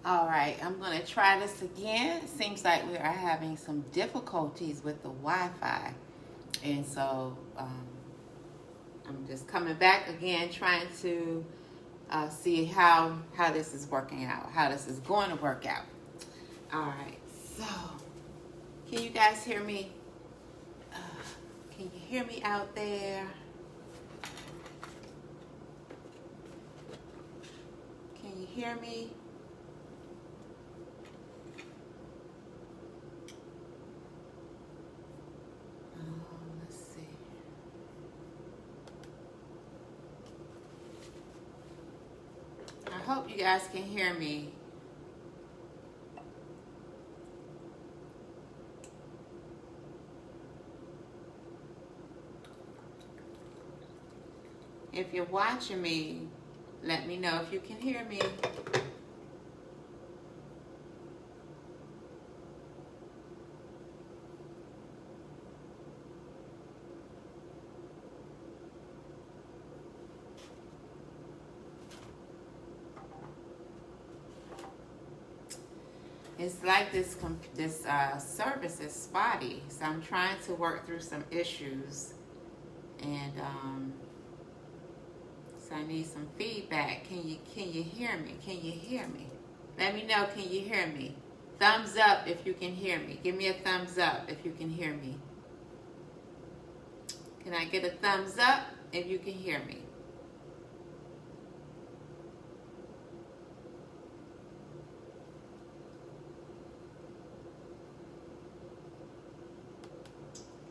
All right, I'm going to try this again. It seems like we are having some difficulties with the Wi-Fi. And so I'm just coming back again, trying to see how this is working out, how this is going to work out. All right, so can you guys hear me? Can you hear me out there? Can you hear me? Let's see. I hope you guys can hear me. If you're watching me, let me know if you can hear me. It's like this service is spotty, so I'm trying to work through some issues, and so I need some feedback. Can you hear me? Can you hear me? Let me know. Can you hear me? Thumbs up if you can hear me. Give me a thumbs up if you can hear me. Can I get a thumbs up if you can hear me?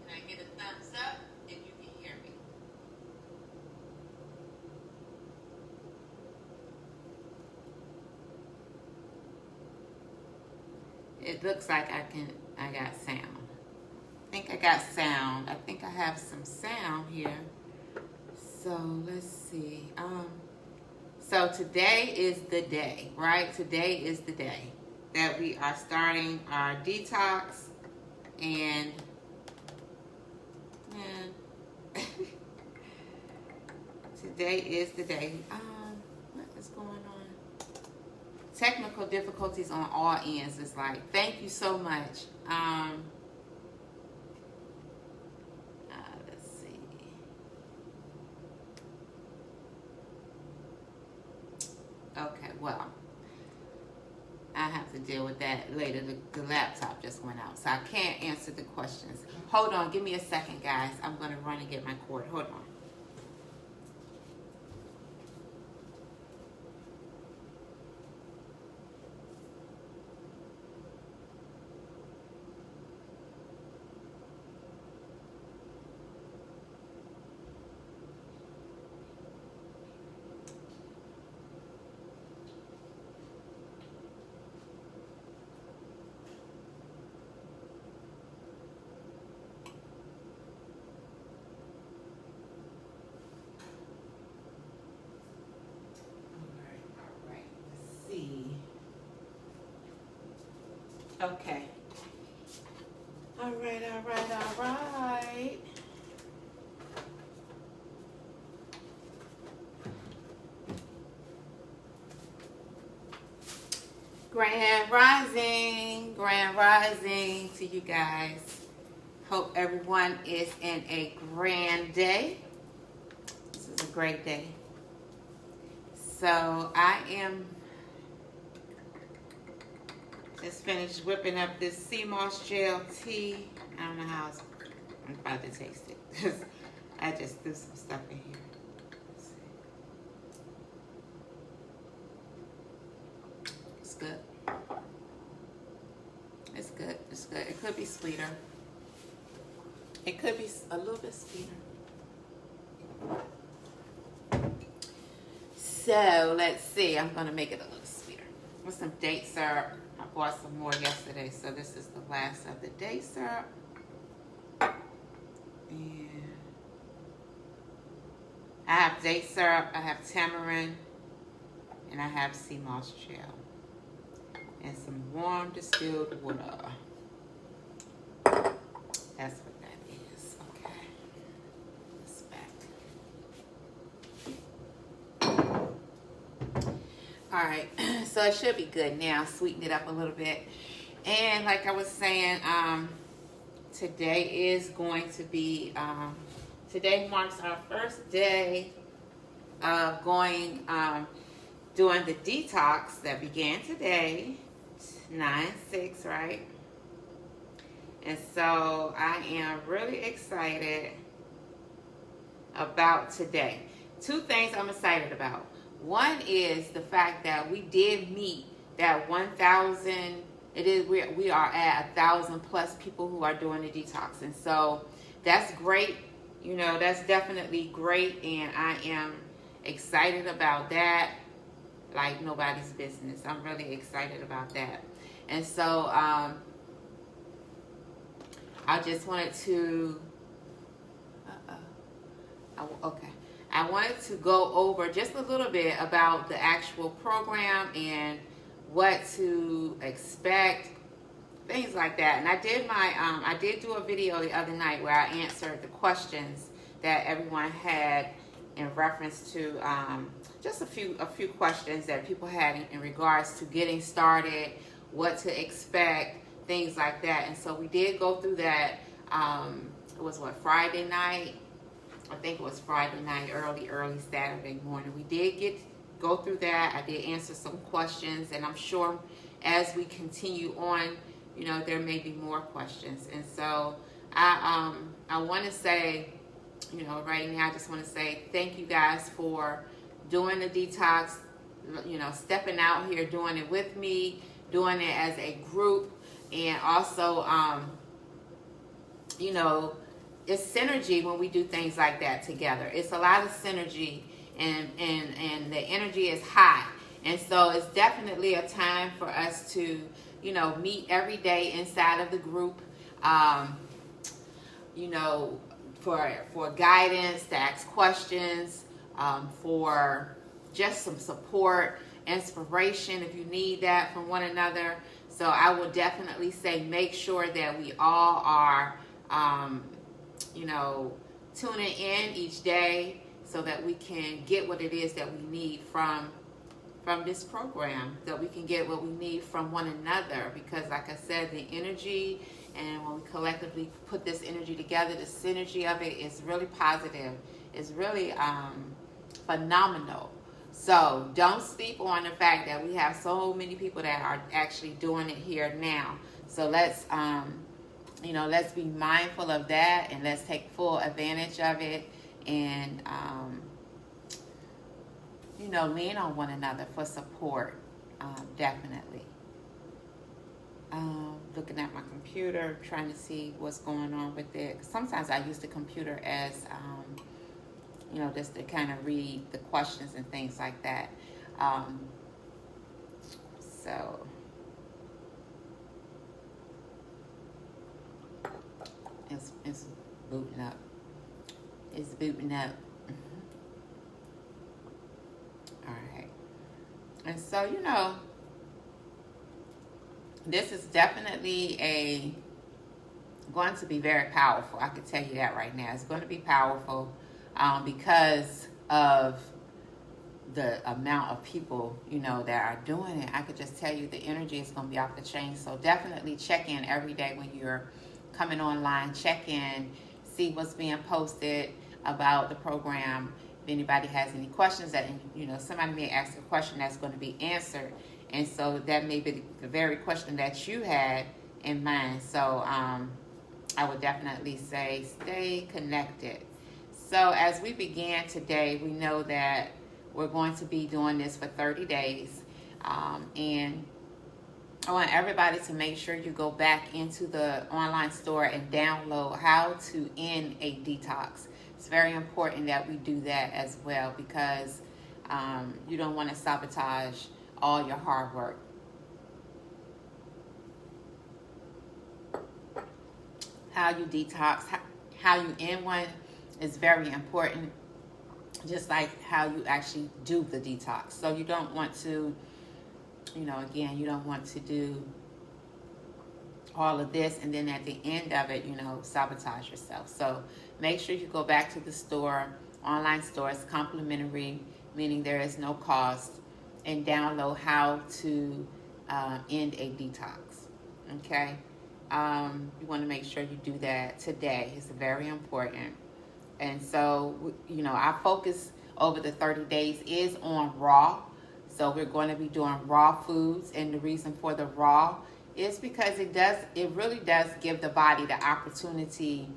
Can I get a thumbs up if you can hear me? It looks like I got sound. I think I got sound. I think I have some sound here. So let's see. So today is the day, right? Today is the day that we are starting our detox, and today is the day. What is going on? Technical difficulties on all ends. It's like, thank you so much. Let's see. Okay, well, I have to deal with that later. The laptop just went out, so I can't answer the questions. Hold on, give me a second, guys. I'm going to run and get my cord. Hold on. Okay. All right. Grand rising to you guys. Hope everyone is in a grand day. This is a great day. So I am just finished whipping up this sea moss gel tea. I don't know how I'm about to taste it because I just threw some stuff in here. It's good. It's good. It's good. It could be sweeter. It could be a little bit sweeter. So let's see. I'm going to make it a little sweeter with some date syrup. I bought some more yesterday, so this is the last of the date syrup. And I have date syrup, I have tamarind, and I have sea moss gel. And some warm distilled water. That's what that is. Okay. This back. All right. So it should be good now. Sweeten it up a little bit. And like I was saying, today is going to be, today marks our first day of going, doing the detox that began today, 9/6, right? And so I am really excited about today. Two things I'm excited about. One is the fact that we did meet that 1,000. We are at 1,000 plus people who are doing the detox, and so that's great. You know, that's definitely great, and I am excited about that like nobody's business. I'm really excited about that. And so I just wanted to I wanted to go over just a little bit about the actual program and what to expect, things like that. And I did I did do a video the other night where I answered the questions that everyone had in reference to just a few questions that people had in regards to getting started, what to expect, things like that. And so we did go through that. It was Friday night? I think it was Friday night, early Saturday morning. We did go through that. I did answer some questions, and I'm sure as we continue on, you know, there may be more questions. And so I want to say, you know, right now I just want to say thank you guys for doing the detox, you know, stepping out here, doing it with me, doing it as a group, and also, you know, it's synergy when we do things like that together. It's a lot of synergy, and the energy is high. And so it's definitely a time for us to, you know, meet every day inside of the group, you know, for guidance, to ask questions, for just some support, inspiration if you need that from one another. So I will definitely say make sure that we all are, you know, tuning in each day so that we can get what it is that we need from this program, that we can get what we need from one another. Because like I said, the energy, and when we collectively put this energy together, the synergy of it is really positive. It's really phenomenal. So don't sleep on the fact that we have so many people that are actually doing it here now. So let's you know, let's be mindful of that, and let's take full advantage of it, and you know, lean on one another for support. Definitely. Looking at my computer, trying to see what's going on with it. Sometimes I use the computer as you know, just to kind of read the questions and things like that. So it's booting up. It's booting up. All right. And so, you know, this is definitely going to be very powerful. I can tell you that right now. It's going to be powerful because of the amount of people, you know, that are doing it. I could just tell you the energy is going to be off the chain. So definitely check in every day when you're coming online. Check in, see what's being posted about the program. If anybody has any questions, that, you know, somebody may ask a question that's going to be answered, and so that may be the very question that you had in mind. So I would definitely say stay connected. So as we begin today, we know that we're going to be doing this for 30 days, and I want everybody to make sure you go back into the online store and download How to End a Detox. It's very important that we do that as well, because you don't want to sabotage all your hard work. How you detox, how you end one is very important, just like how you actually do the detox. So you don't want to, you know, again, you don't want to do all of this and then at the end of it, you know, sabotage yourself. So make sure you go back to the store. Online store is complimentary, meaning there is no cost. and download how to end a detox. Okay, you want to make sure you do that today. It's very important. And so, our focus over the 30 days is on raw. So we're going to be doing raw foods, and the reason for the raw is because it really does give the body the opportunity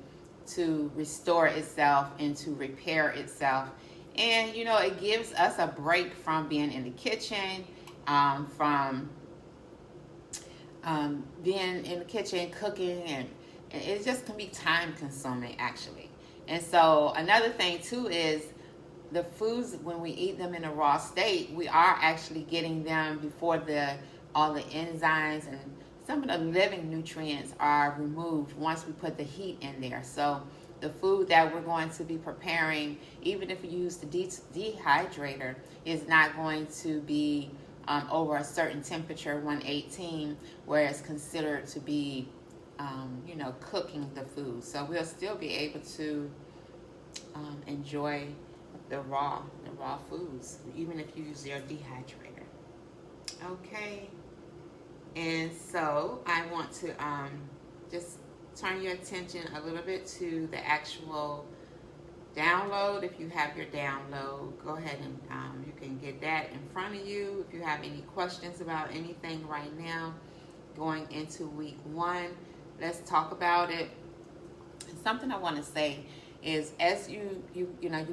to restore itself and to repair itself. And it gives us a break from being in the kitchen, from being in the kitchen cooking, and it just can be time consuming actually. And so another thing too is the foods, when we eat them in a raw state, we are actually getting them before all the enzymes and some of the living nutrients are removed once we put the heat in there. So the food that we're going to be preparing, even if we use the dehydrator, is not going to be over a certain temperature, 118, where it's considered to be, cooking the food. So we'll still be able to enjoy the raw foods, even if you use your dehydrator. Okay. And so I want to just turn your attention a little bit to the actual download. If you have your download, go ahead and you can get that in front of you. If you have any questions about anything right now, going into week 1, let's talk about it. And something I want to say is, as you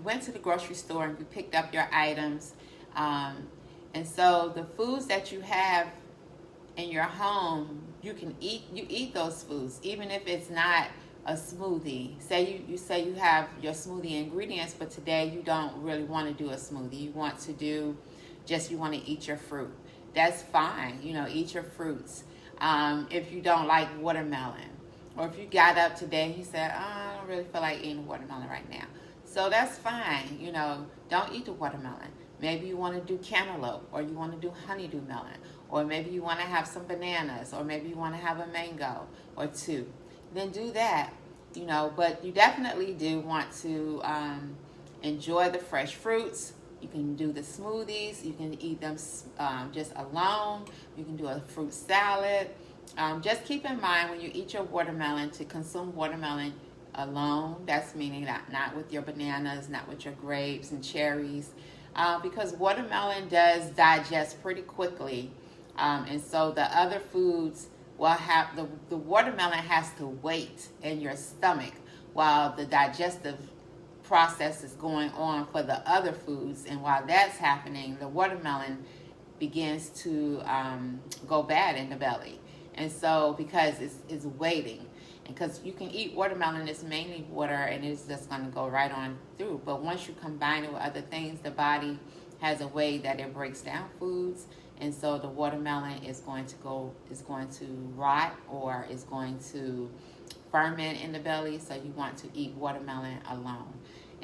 went to the grocery store and you picked up your items, and so the foods that you have in your home, you eat those foods, even if it's not a smoothie. Say you say you have your smoothie ingredients, but today you don't really want to do a smoothie. You want to do you want to eat your fruit. That's fine. Eat your fruits. If you don't like watermelon, or if you got up today and you said, I don't really feel like eating watermelon right now. So that's fine. Don't eat the watermelon. Maybe you want to do cantaloupe, or you want to do honeydew melon, or maybe you want to have some bananas, or maybe you want to have a mango or 2. Then do that, but you definitely do want to enjoy the fresh fruits. You can do the smoothies. You can eat them just alone. You can do a fruit salad. Just keep in mind when you eat your watermelon to consume watermelon alone. That's meaning not with your bananas, not with your grapes and cherries, because watermelon does digest pretty quickly. And so the other foods will have, the watermelon has to wait in your stomach while the digestive process is going on for the other foods. And while that's happening, the watermelon begins to go bad in the belly. And so because it's waiting, and because you can eat watermelon, it's mainly water and it's just going to go right on through. But once you combine it with other things, the body has a way that it breaks down foods. And so the watermelon is going to rot, or is going to ferment in the belly. So you want to eat watermelon alone.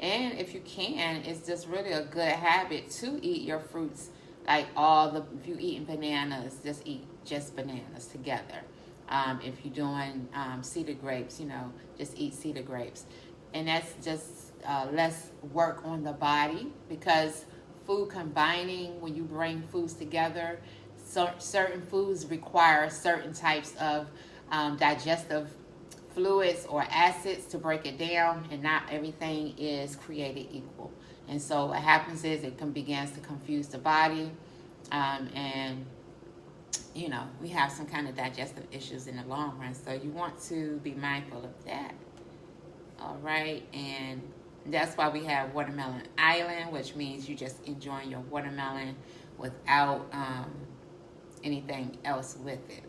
And if you can, it's just really a good habit to eat your fruits, like if you're eating bananas, just eat just bananas together. If you're doing cedar grapes, just eat cedar grapes. And that's just less work on the body, because food combining, when you bring foods together, certain foods require certain types of digestive fluids or acids to break it down, and not everything is created equal. And so what happens is begins to confuse the body, and we have some kind of digestive issues in the long run. So you want to be mindful of that. All right, and that's why we have Watermelon Island, which means you just enjoying your watermelon without anything else with it.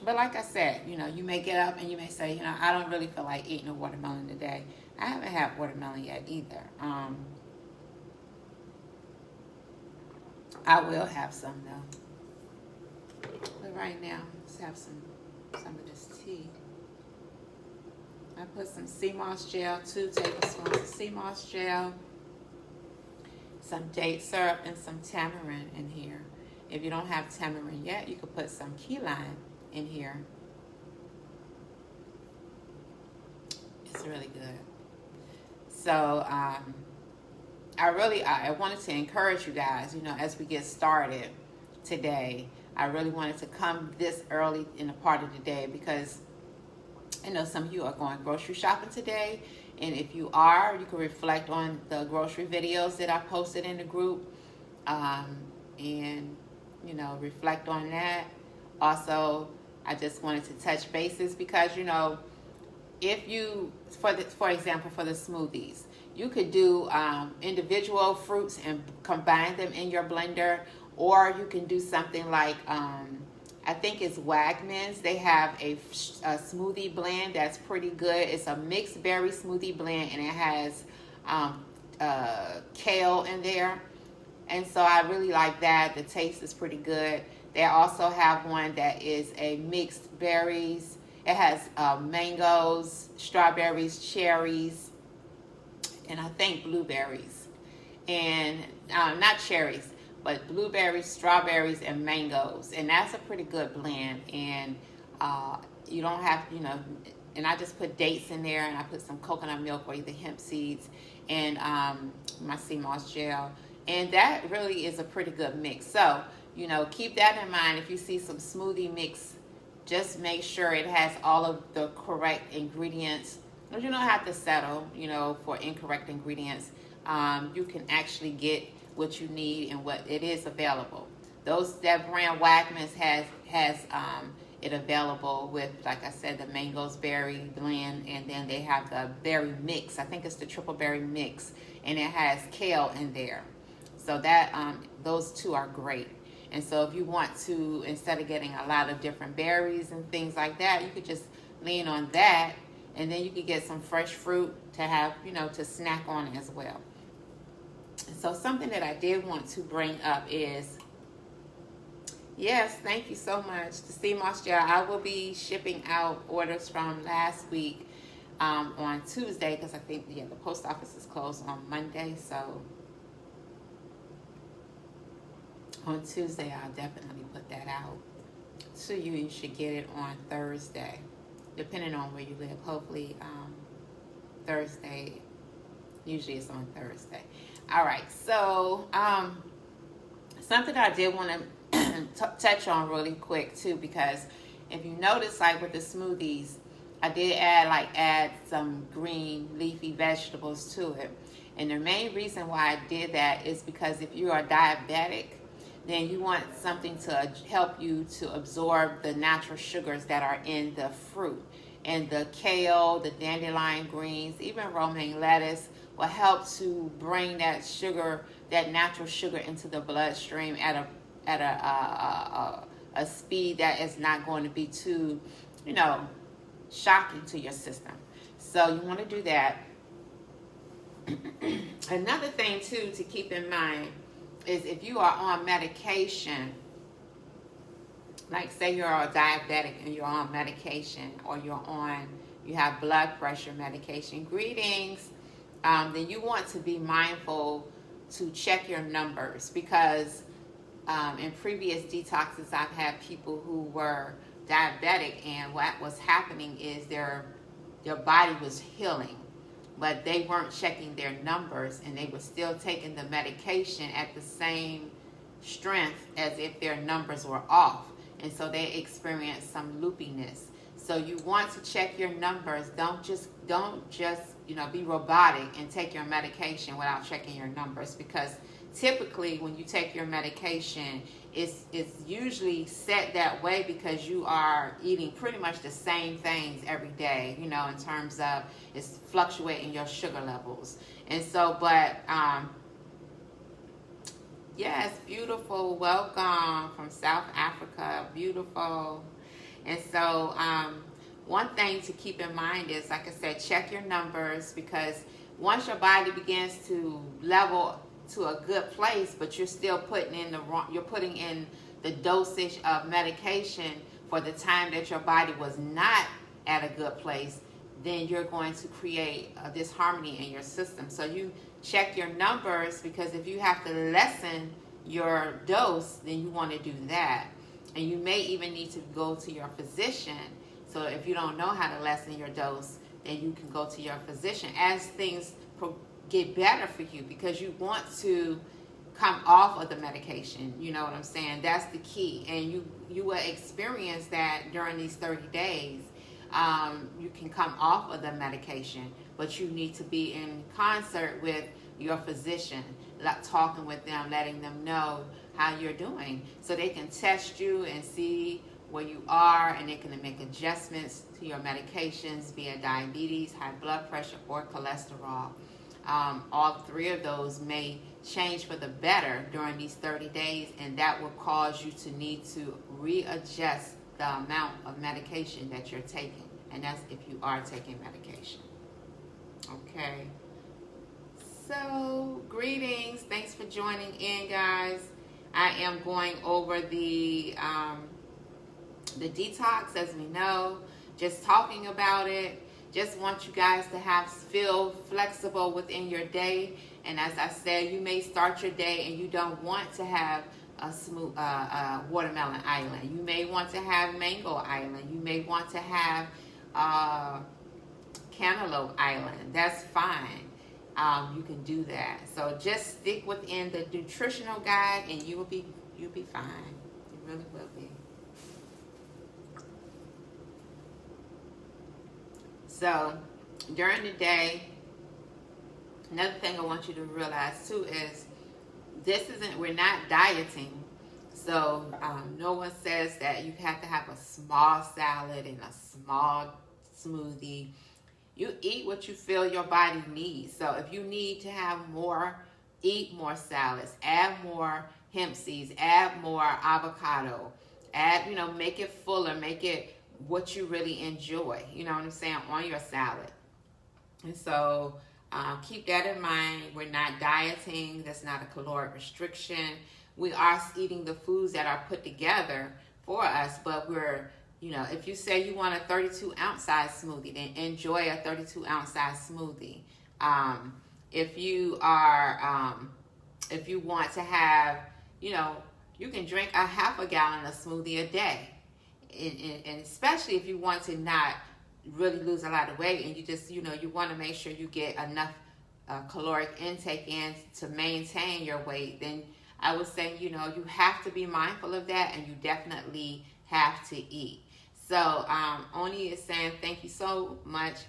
But like I said, you may get up and you may say, I don't really feel like eating a watermelon today. I haven't had watermelon yet either. I will have some though. But right now, let's have some of this tea. I put some sea moss gel, 2 tablespoons of sea moss gel, some date syrup, and some tamarind in here. If you don't have tamarind yet, you could put some key lime in here. It's really good. So I wanted to encourage you guys, as we get started, today. I really wanted to come this early in the part of the day because I know some of you are going grocery shopping today. And if you are, you can reflect on the grocery videos that I posted in the group, and, you know, reflect on that. Also, I just wanted to touch bases because, you know, if you, for example, for the smoothies, you could do individual fruits and combine them in your blender, or you can do something like, I think it's Wegmans. They have a smoothie blend that's pretty good. It's a mixed berry smoothie blend, and it has kale in there. And so I really like that. The taste is pretty good. They also have one that is a mixed berries. It has mangoes, strawberries, cherries, and I think blueberries. And not cherries, but blueberries, strawberries, and mangoes. And that's a pretty good blend. And you don't have, you know, and I just put dates in there, and I put some coconut milk or either hemp seeds and my sea moss gel. And that really is a pretty good mix. So, you know, keep that in mind. If you see some smoothie mix, just make sure it has all of the correct ingredients. Because you don't have to settle, you know, for incorrect ingredients. You can actually get what you need and what it is available. That brand Wegmans has it available with, like I said, the mangoes berry blend, and then they have the berry mix. I think it's the triple berry mix, and it has kale in there. So that those two are great. And so if you want to, instead of getting a lot of different berries and things like that, you could just lean on that, and then you could get some fresh fruit to have, you know, to snack on as well. So something that I did want to bring up is, yes, thank you so much. The sea moss gel, I will be shipping out orders from last week on Tuesday, because I think, yeah, the post office is closed on Monday. So on Tuesday, I'll definitely put that out to you. You should get it on Thursday, depending on where you live. Hopefully Thursday. Usually it's on Thursday. All right, so something that I did want to touch on really quick too, because if you notice, like with the smoothies, I did add some green leafy vegetables to it. And the main reason why I did that is because if you are diabetic, then you want something to help you to absorb the natural sugars that are in the fruit. And the kale, the dandelion greens, even romaine lettuce will help to bring that sugar, that natural sugar, into the bloodstream at a speed that is not going to be too, you know, shocking to your system. So you want to do that. Another thing too to keep in mind is if you are on medication, like say you're a diabetic and you're on medication, or you have blood pressure medication, then you want to be mindful to check your numbers, because in previous detoxes I've had people who were diabetic, and what was happening is their body was healing, but they weren't checking their numbers, and they were still taking the medication at the same strength as if their numbers were off. And so they experienced some loopiness. So you want to check your numbers. Don't just be robotic and take your medication without checking your numbers, because typically when you take your medication, it's usually set that way because you are eating pretty much the same things every day, you know, in terms of it's fluctuating your sugar levels. And so, but yes, beautiful. Welcome from South Africa. Beautiful. And so one thing to keep in mind is, like I said, check your numbers, because once your body begins to level to a good place, but you're still putting in the dosage of medication for the time that your body was not at a good place, then you're going to create a disharmony in your system. So you check your numbers, because if you have to lessen your dose, then you want to do that. And you may even need to go to your physician. So if you don't know how to lessen your dose, then you can go to your physician as things get better for you, because you want to come off of the medication. You know what I'm saying? That's the key. And you will experience that during these 30 days. You can come off of the medication, but you need to be in concert with your physician, talking with them, letting them know how you're doing, so they can test you and see where you are, and they can make adjustments to your medications, be it diabetes, high blood pressure, or cholesterol. All three of those may change for the better during these 30 days, and that will cause you to need to readjust the amount of medication that you're taking, and that's if you are taking medication. Okay, so greetings, thanks for joining in, guys. I am going over the detox, as we know, just talking about it. Just want you guys to feel flexible within your day. And as I said, you may start your day and you don't want to have a smooth watermelon island. You may want to have mango island. You may want to have cantaloupe island. That's fine. You can do that. So just stick within the nutritional guide, and you'll be fine. You really will be. So during the day, another thing I want you to realize too is we're not dieting. So no one says that you have to have a small salad and a small smoothie. You eat what you feel your body needs. So if you need to have more, eat more salads, add more hemp seeds, add more avocado, make it fuller, make it what you really enjoy, you know what I'm saying, on your salad. And so keep that in mind. We're not dieting. That's not a caloric restriction. We are eating the foods that are put together for us, but we're, if you say you want a 32-ounce size smoothie, then enjoy a 32-ounce size smoothie. If you want to have, you can drink a half a gallon of smoothie a day. And especially if you want to not really lose a lot of weight, and you just, you want to make sure you get enough caloric intake in to maintain your weight, then I would say, you have to be mindful of that, and you definitely have to eat. So Oni is saying, thank you so much.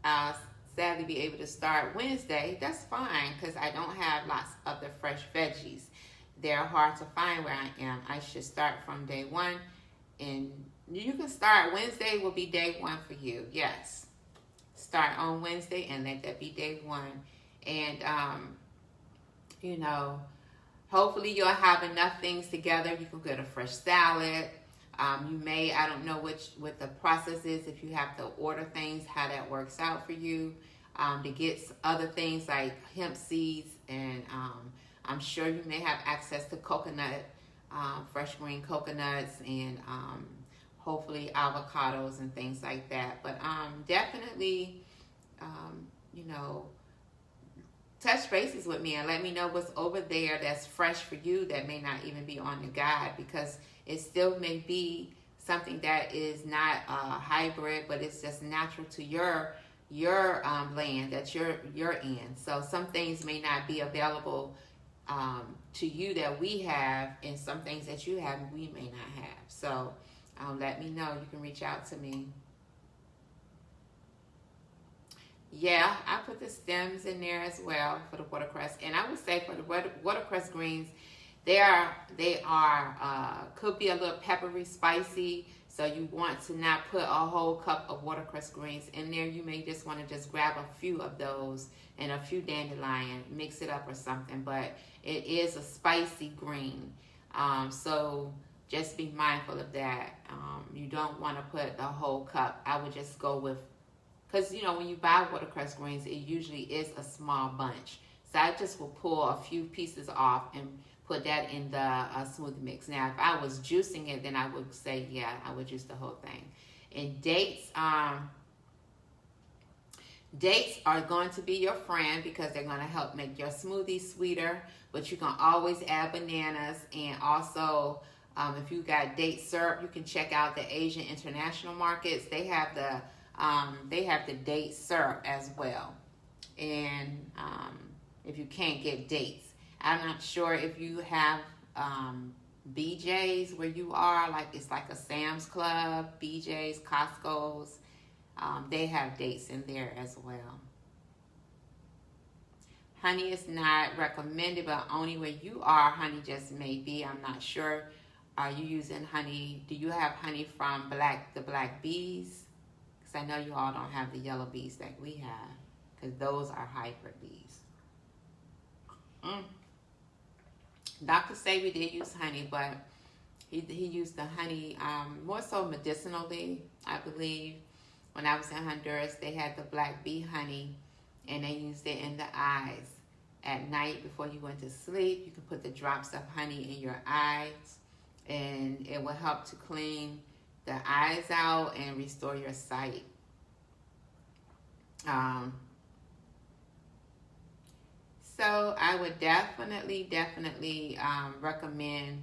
I'll sadly be able to start Wednesday. That's fine, because I don't have lots of the fresh veggies. They're hard to find where I am. I should start from day one. And you can start. Wednesday will be day one for you. Yes. Start on Wednesday and let that be day one. And, hopefully you'll have enough things together. You can get a fresh salad. You may, I don't know what the process is, if you have to order things, how that works out for you. To get other things like hemp seeds, and I'm sure you may have access to coconut, fresh green coconuts, and hopefully avocados and things like that. But definitely, touch bases with me and let me know what's over there that's fresh for you that may not even be on the guide, because it still may be something that is not hybrid, but it's just natural to your land that you're in. So some things may not be available to you that we have, and some things that you have we may not have. So let me know. You can reach out to me. Yeah, I put the stems in there as well for the watercress. And I would say for the watercress greens, they are could be a little peppery, spicy. So you want to not put a whole cup of watercress greens in there. You may just want to just grab a few of those and a few dandelion, mix it up or something. But it is a spicy green. So just be mindful of that. You don't want to put the whole cup. I would just go with, because when you buy watercress greens, it usually is a small bunch. So I just will pull a few pieces off and put that in the smoothie mix. Now, if I was juicing it, then I would say, yeah, I would juice the whole thing. And dates are going to be your friend, because they're going to help make your smoothie sweeter. But you can always add bananas, and also if you got date syrup, you can check out the Asian international markets. They have the date syrup as well. And if you can't get dates, I'm not sure if you have BJ's where you are, like it's like a Sam's Club, BJ's, Costco's. They have dates in there as well. Honey is not recommended, but only where you are, honey just may be. I'm not sure. Are you using honey? Do you have honey from the black bees? Because I know you all don't have the yellow bees that we have, because those are hybrid bees. Dr. Sabi did use honey, but he used the honey more so medicinally, I believe. When I was in Honduras, they had the black bee honey, and they used it in the eyes. At night before you went to sleep, you could put the drops of honey in your eyes, and it will help to clean the eyes out and restore your sight. So I would definitely recommend,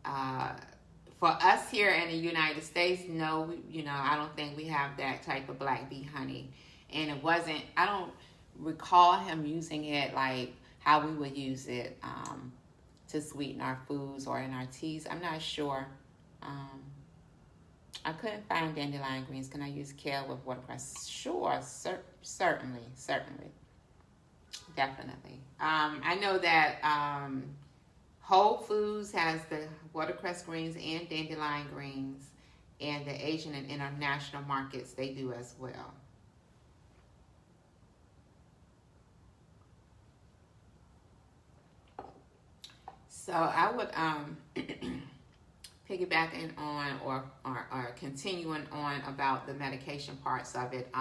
for us here in the United States, no, I don't think we have that type of black bee honey. And I don't recall him using it like how we would use it to sweeten our foods or in our teas. I'm not sure. I couldn't find dandelion greens. Can I use kale with watercress? Sure, certainly. Definitely. I know that Whole Foods has the watercress greens and dandelion greens, and the Asian and international markets, they do as well. So I would piggybacking on or continuing on about the medication parts of it.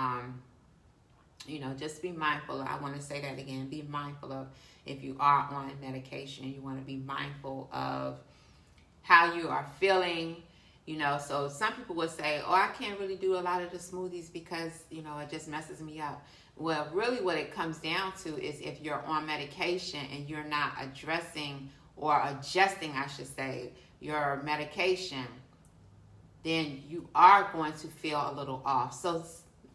Just be mindful. I want to say that again. Be mindful of, if you are on medication, you want to be mindful of how you are feeling. So some people would say, oh, I can't really do a lot of the smoothies because, it just messes me up. Well, really what it comes down to is if you're on medication and you're not addressing or adjusting, I should say, your medication, then you are going to feel a little off. So,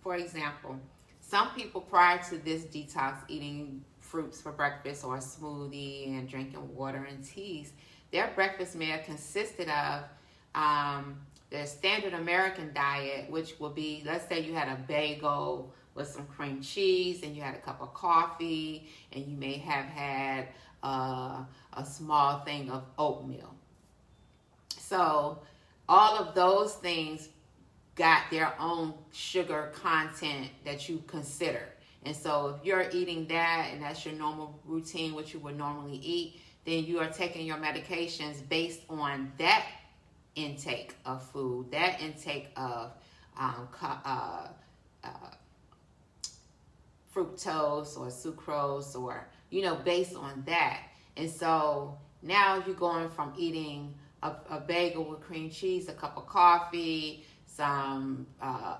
for example, some people prior to this detox, eating fruits for breakfast or a smoothie and drinking water and teas, their breakfast may have consisted of the standard American diet, which will be, let's say you had a bagel with some cream cheese and you had a cup of coffee, and you may have had a small thing of oatmeal. So all of those things got their own sugar content that you consider. And so if you're eating that and that's your normal routine, what you would normally eat, then you are taking your medications based on that intake of food, that intake of fructose or sucrose, or, based on that. And so now you're going from eating a bagel with cream cheese, a cup of coffee, some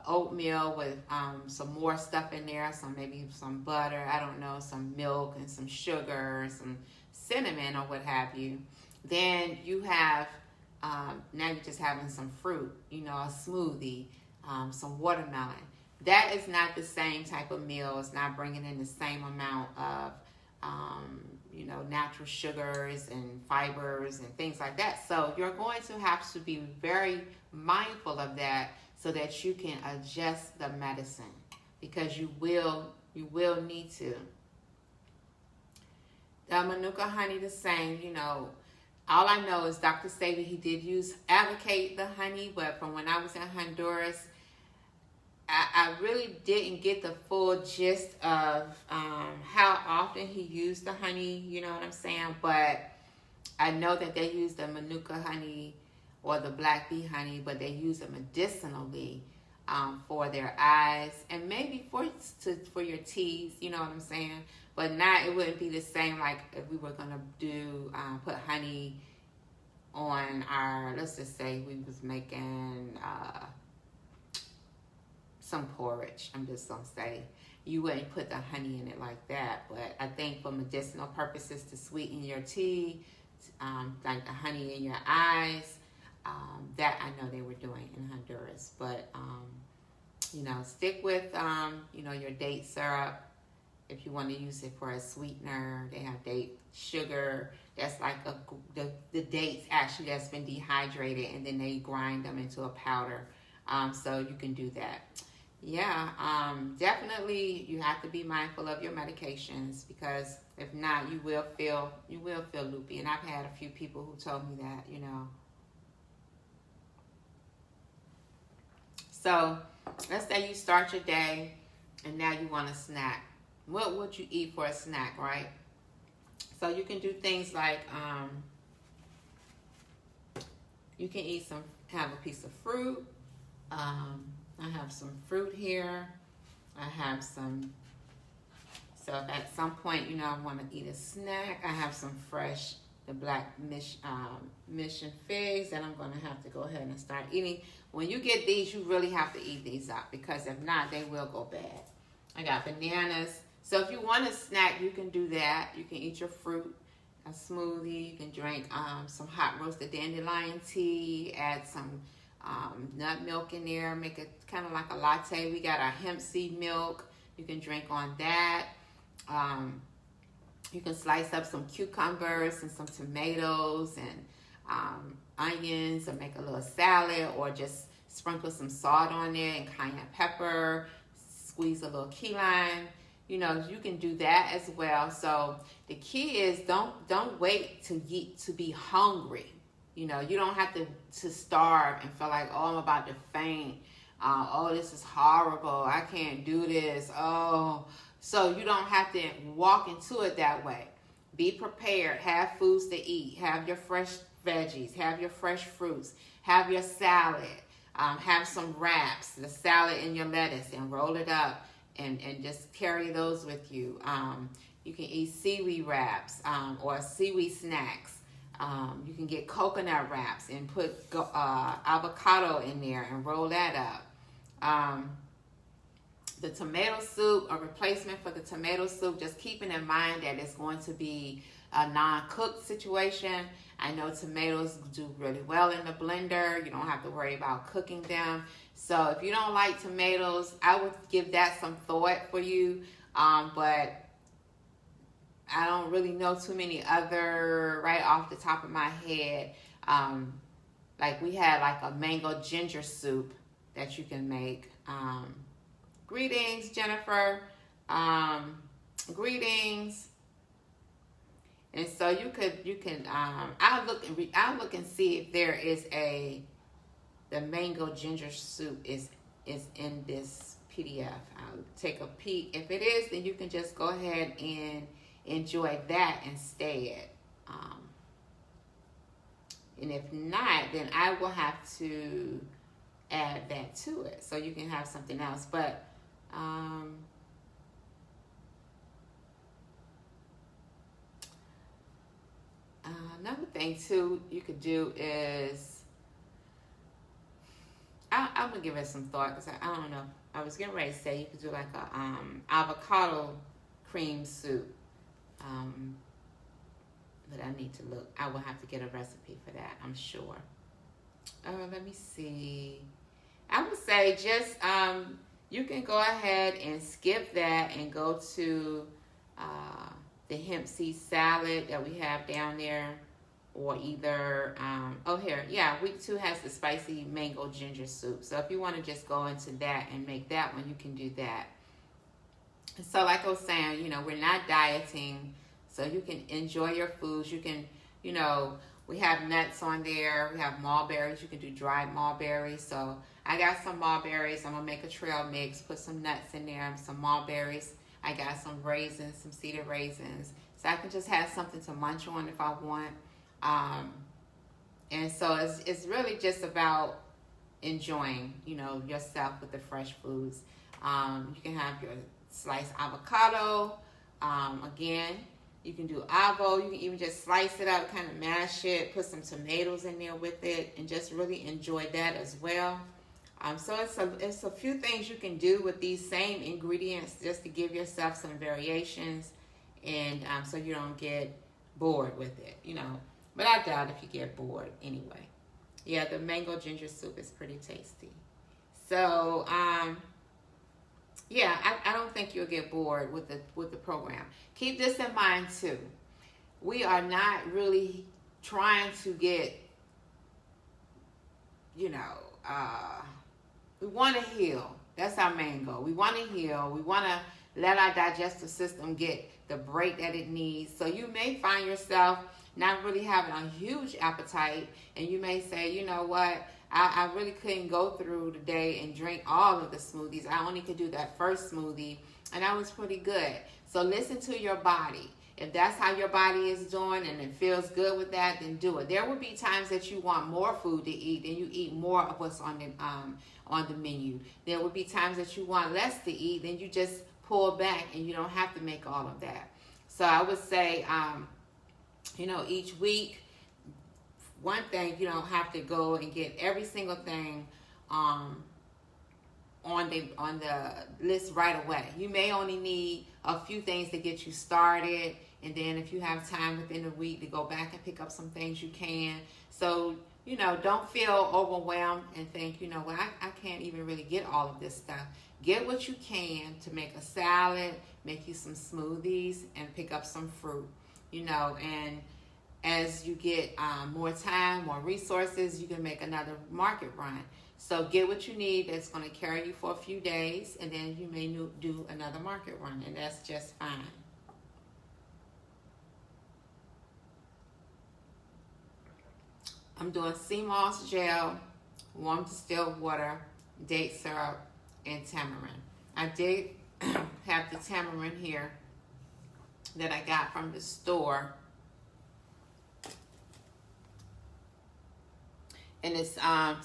oatmeal with some more stuff in there, maybe some butter, I don't know, some milk and some sugar and some cinnamon or what have you. Then you have, now you're just having some fruit, a smoothie, some watermelon. That is not the same type of meal. It's not bringing in the same amount of, natural sugars and fibers and things like that. So you're going to have to be very mindful of that so that you can adjust the medicine, because you will need to. The Manuka honey, the same, all I know is Dr. Sabi, he did advocate the honey, but from when I was in Honduras, I really didn't get the full gist of how often he used the honey, you know what I'm saying? But I know that they use the Manuka honey or the black bee honey, but they use it medicinally for their eyes and maybe for your teeth, you know what I'm saying? But it wouldn't be the same like if we were going to do, put honey on our, let's just say we was making some porridge, I'm just going to say. You wouldn't put the honey in it like that. But I think for medicinal purposes, to sweeten your tea, like the honey in your eyes, that I know they were doing in Honduras. But, stick with, your date syrup if you want to use it for a sweetener, they have date sugar. That's like the dates actually that's been dehydrated, and then they grind them into a powder. So you can do that. Yeah, definitely you have to be mindful of your medications, because if not, you will feel loopy. And I've had a few people who told me that, you know. So let's say you start your day and now you want a snack. What would you eat for a snack, right? So you can do things like you can have a piece of fruit. I have some fruit here. I have some, so if at some point, you know, I want to eat a snack, I have some fresh, the black mission figs that I'm going to have to go ahead and start eating. When you get these, you really have to eat these up, because if not, they will go bad. I got bananas. So if you want a snack, you can do that. You can eat your fruit, a smoothie. You can drink some hot roasted dandelion tea, add some nut milk in there, make it kind of like a latte. We got our hemp seed milk. You can drink on that. You can slice up some cucumbers and some tomatoes and onions, or make a little salad, or just sprinkle some salt on it and cayenne pepper, squeeze a little key lime. You know, you can do that as well. So the key is don't wait to be hungry. You know, you don't have to starve and feel like, oh, I'm about to faint. Oh, this is horrible. I can't do this. Oh, so you don't have to walk into it that way. Be prepared. Have foods to eat. Have your fresh veggies. Have your fresh fruits. Have your salad. Have some wraps, the salad and your lettuce, and roll it up and just carry those with you. You can eat seaweed wraps or seaweed snacks. You can get coconut wraps and put avocado in there and roll that up. The tomato soup, a replacement for the tomato soup, just keeping in mind that it's going to be a non-cooked situation. I know tomatoes do really well in the blender. You don't have to worry about cooking them. So if you don't like tomatoes, I would give that some thought for you. But I don't really know too many other right off the top of my head. Like we had like a mango ginger soup that you can make. Greetings, Jennifer. Greetings. And so you can I'll look and see if there is the mango ginger soup is in this PDF. I'll take a peek. If it is, then you can just go ahead and enjoy that instead. And if not, then I will have to add that to it, so you can have something else. But another thing too you could do is, I'm gonna give it some thought, because I don't know. I was getting ready to say you could do like a avocado cream soup, but I need to look. I will have to get a recipe for that, I'm sure. Let me see. I would say just you can go ahead and skip that and go to the hemp seed salad that we have down there, or either week 2 has the spicy mango ginger soup. So if you want to just go into that and make that one, you can do that. So like I was saying, you know, we're not dieting, so you can enjoy your foods. You can, you know, we have nuts on there. We have mulberries. You can do dried mulberries. So I got some mulberries. I'm going to make a trail mix, put some nuts in there, some mulberries. I got some raisins, some seeded raisins. So I can just have something to munch on if I want. And so it's really just about enjoying, you know, yourself with the fresh foods. You can have your sliced avocado. Again, you can do avo. You can even just slice it up, kind of mash it, put some tomatoes in there with it, and just really enjoy that as well. So it's a few things you can do with these same ingredients, just to give yourself some variations, and so you don't get bored with it, you know. But I doubt if you get bored anyway. Yeah, the mango ginger soup is pretty tasty. So, I don't think think you'll get bored with the program. Keep this in mind too. We are not really trying to get, you know, we want to heal. That's our main goal. We want to heal. We want to let our digestive system get the break that it needs. So you may find yourself not really having a huge appetite, and you may say, you know what, I really couldn't go through the day and drink all of the smoothies. I only could do that first smoothie, and that was pretty good. So listen to your body. If that's how your body is doing and it feels good with that, then do it. There will be times that you want more food to eat and you eat more of what's on the menu. There will be times that you want less to eat, then you just pull back and you don't have to make all of that. So I would say, you know, each week, one thing, you don't have to go and get every single thing on the list right away. You may only need a few things to get you started, and then if you have time within the week to go back and pick up some things, you can. So, you know, don't feel overwhelmed and think, you know, well, I can't even really get all of this stuff. Get what you can to make a salad, make you some smoothies, and pick up some fruit, you know. And as you get more time, more resources, you can make another market run. So get what you need that's going to carry you for a few days, and then you may do another market run, and that's just fine. I'm doing sea moss gel, warm distilled water, date syrup, and tamarind. I did have the tamarind here that I got from the store. And it's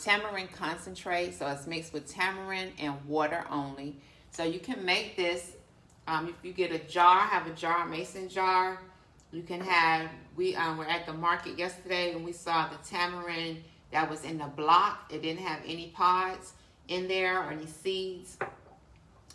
tamarind concentrate, so it's mixed with tamarind and water only. So you can make this, if you get a jar, have a jar, a mason jar. You can have, we were at the market yesterday and we saw the tamarind that was in the block. It didn't have any pods in there or any seeds.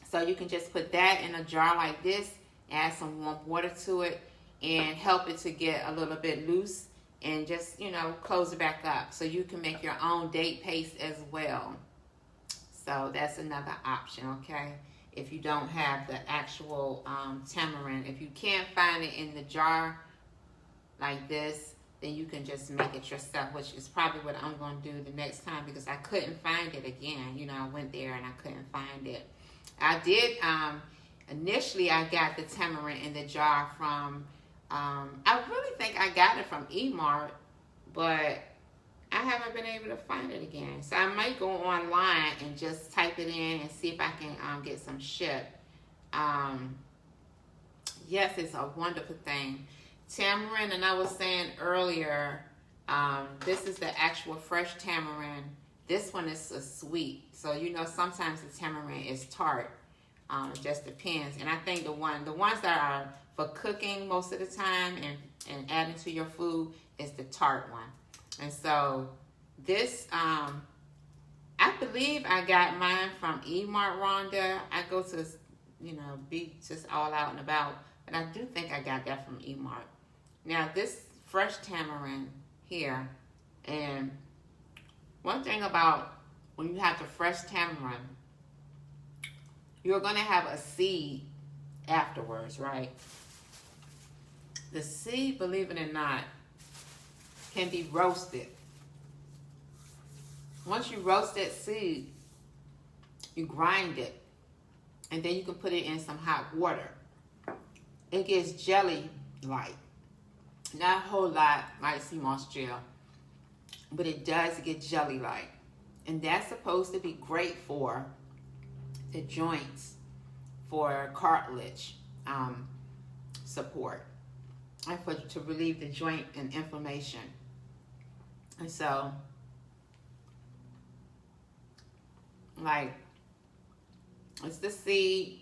So you can just put that in a jar like this, add some warm water to it, and help it to get a little bit loose, and just, you know, close it back up. So you can make your own date paste as well. So that's another option, okay? If you don't have the actual tamarind. If you can't find it in the jar like this, then you can just make it yourself, which is probably what I'm going to do the next time, because I couldn't find it again. You know, I went there and I couldn't find it. I did, initially I got the tamarind in the jar from, I really think I got it from Emart, but I haven't been able to find it again. So I might go online and just type it in and see if I can get some shipped. Yes, it's a wonderful thing. Tamarind, and I was saying earlier, this is the actual fresh tamarind. This one is a sweet. So, you know, sometimes the tamarind is tart. It just depends. And I think the ones that are for cooking most of the time and adding to your food is the tart one. And so this, I believe I got mine from Emart, Rhonda. I go to, you know, be just all out and about. But I do think I got that from Emart. Now, this fresh tamarind here, and one thing about when you have the fresh tamarind, you're going to have a seed afterwards, right? The seed, believe it or not, can be roasted. Once you roast that seed, you grind it, and then you can put it in some hot water. It gets jelly-like. Not a whole lot like sea moss gel, but it does get jelly-like. And that's supposed to be great for the joints, for cartilage support, and to relieve the joint and inflammation. And so, like, it's the seed.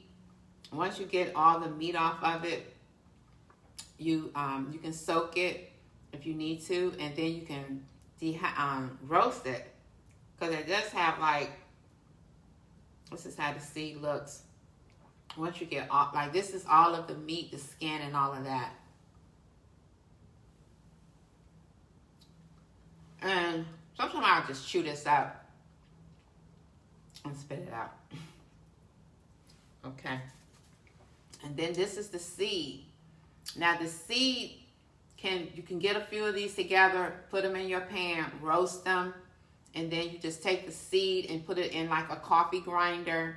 Once you get all the meat off of it, you can soak it if you need to, and then you can roast it, because it does have, like, this is how the seed looks. Once you get all, like, this is all of the meat, the skin, and all of that. And sometimes I'll just chew this out and spit it out. Okay. And then this is the seed. Now the seed, you can get a few of these together, put them in your pan, roast them, and then you just take the seed and put it in like a coffee grinder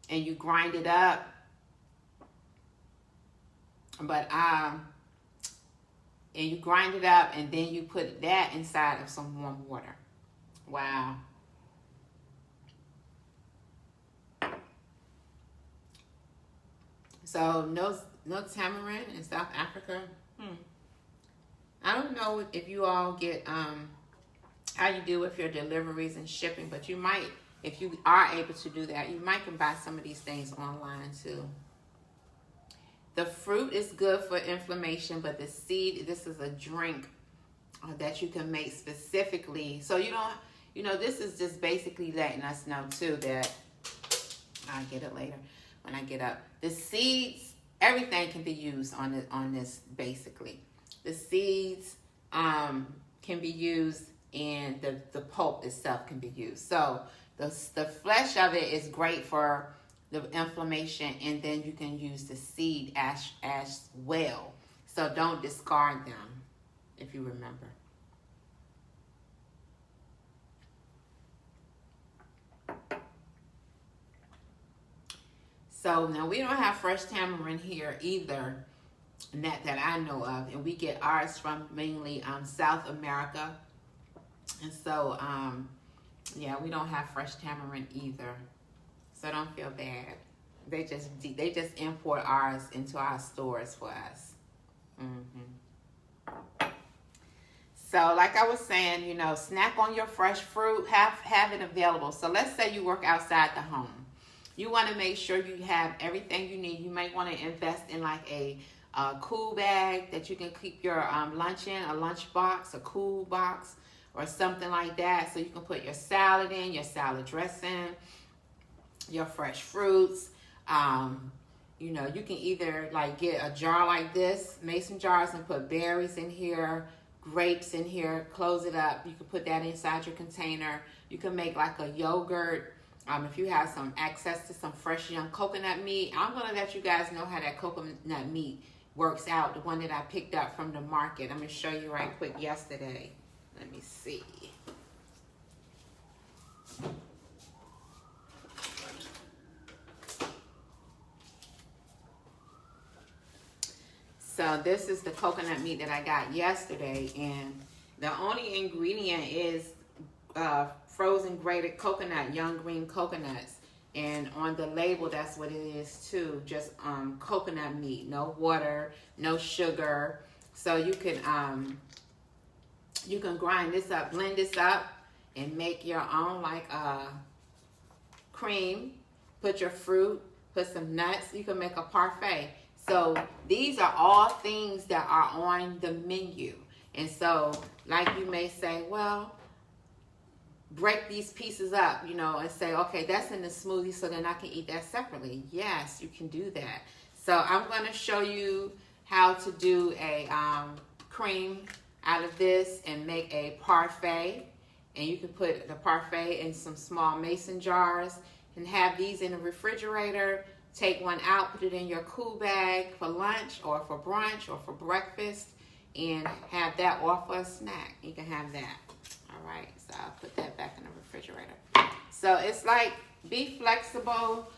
and you grind it up. But and you grind it up and then you put that inside of some warm water. Wow. So no tamarind in South Africa. I don't know if you all get how you do with your deliveries and shipping, but you might, if you are able to do that, you might can buy some of these things online too. The fruit is good for inflammation, but the seed, this is a drink that you can make specifically. So you don't, you know, this is just basically letting us know too that, I'll get it later when I get up. The seeds, everything can be used on this basically. The seeds can be used, and the pulp itself can be used. So the flesh of it is great for the inflammation, and then you can use the seed as well. So don't discard them, if you remember. So now we don't have fresh tamarind here either, that I know of, and we get ours from mainly South America. And so yeah, we don't have fresh tamarind either, so don't feel bad. They just import ours into our stores for us. So like I was saying, you know, snack on your fresh fruit, have it available. So let's say you work outside the home. You want to make sure you have everything you need. You might want to invest in like a cool bag that you can keep your lunch in, a lunch box, a cool box, or something like that. So you can put your salad in, your salad dressing, your fresh fruits. You know, you can either like get a jar like this, mason jars, and put berries in here, grapes in here, close it up. You can put that inside your container. You can make like a yogurt. If you have some access to some fresh young coconut meat, I'm going to let you guys know how that coconut meat works out, the one that I picked up from the market. I'm going to show you right quick yesterday. Let me see. So this is the coconut meat that I got yesterday, and the only ingredient is frozen grated coconut, young green coconuts. And on the label, that's what it is too. Just coconut meat, no water, no sugar. So you can grind this up, blend this up, and make your own like cream. Put your fruit, put some nuts. You can make a parfait. So these are all things that are on the menu. And so, like you may say, well, break these pieces up, you know, and say, okay, that's in the smoothie, so then I can eat that separately. Yes, you can do that. So I'm going to show you how to do a cream out of this and make a parfait. And you can put the parfait in some small mason jars and have these in the refrigerator. Take one out, put it in your cool bag for lunch or for brunch or for breakfast, and have that or for a snack. You can have that. All right, so I'll put that back in the refrigerator. So it's like, be flexible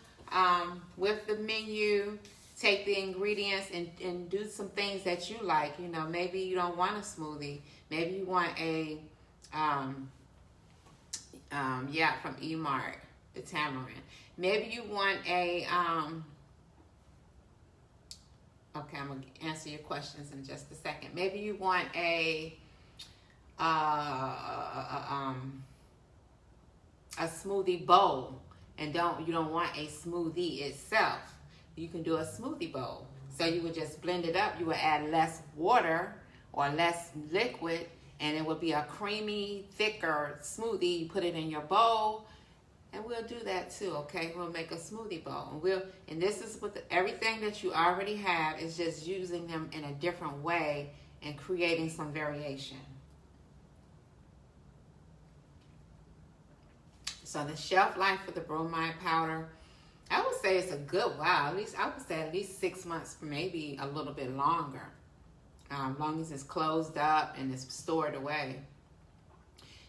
with the menu. Take the ingredients and do some things that you like. You know, maybe you don't want a smoothie. Maybe you want a, from E-Mart, the tamarind. Maybe you want a, okay, I'm going to answer your questions in just a second. Maybe you want a smoothie bowl, and you don't want a smoothie itself. You can do a smoothie bowl. So you would just blend it up. You would add less water or less liquid, and it would be a creamy, thicker smoothie. You put it in your bowl, and we'll do that too. Okay, we'll make a smoothie bowl, and this is with everything that you already have. Is just using them in a different way and creating some variation. So the shelf life for the bromide powder, I would say say it's a good while. At least I would say at least 6 months, maybe a little bit longer. Long as it's closed up and it's stored away.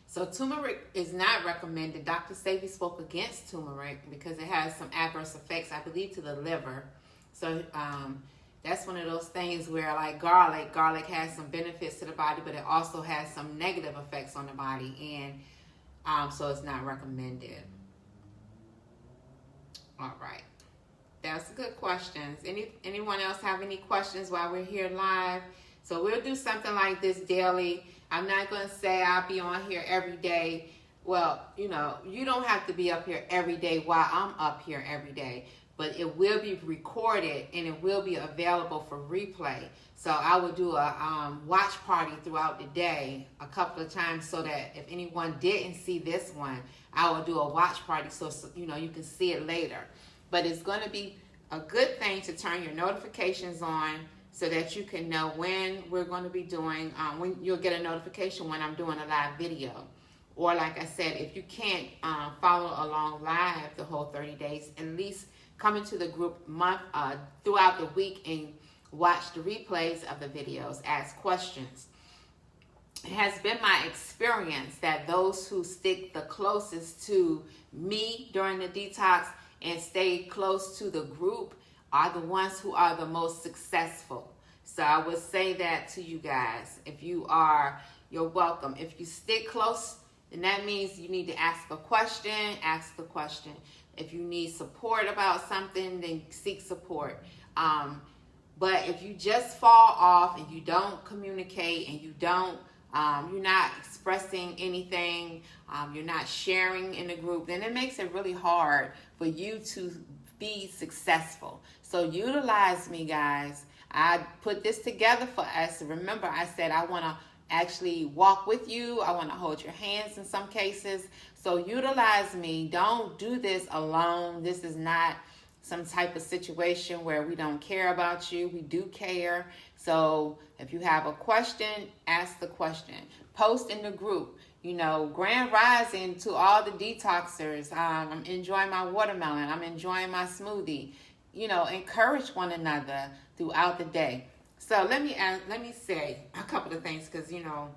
So turmeric is not recommended. Dr. Savy spoke against turmeric because it has some adverse effects, I believe, to the liver. So that's one of those things where, like garlic has some benefits to the body, but it also has some negative effects on the body, and so it's not recommended. All right. That's good questions. Anyone else have any questions while we're here live? So we'll do something like this daily. I'm not going to say I'll be on here every day. Well, you know, you don't have to be up here every day while I'm up here every day. But it will be recorded and it will be available for replay. So I will do a watch party throughout the day a couple of times so that if anyone didn't see this one, I will do a watch party so you know you can see it later. But it's going to be a good thing to turn your notifications on so that you can know when we're going to be doing, when you'll get a notification when I'm doing a live video. Or like I said, if you can't follow along live the whole 30 days, at least come into the group month throughout the week and watch the replays of the videos, ask questions. It has been my experience that those who stick the closest to me during the detox and stay close to the group are the ones who are the most successful. So I would say that to you guys. If you are, you're welcome. If you stick close, then that means you need to ask a question, ask the question. If you need support about something, then seek support. But if you just fall off and you don't communicate and you don't, you're not expressing anything, you're not sharing in the group, then it makes it really hard for you to be successful. So utilize me, guys. I put this together for us. Remember, I said I want to actually walk with you. I want to hold your hands in some cases. So utilize me. Don't do this alone. This is not some type of situation where we don't care about you. We do care. So if you have a question, ask the question. Post in the group. You know, grand rising to all the detoxers. I'm enjoying my watermelon. I'm enjoying my smoothie. You know, encourage one another throughout the day. So let me say a couple of things, because, you know,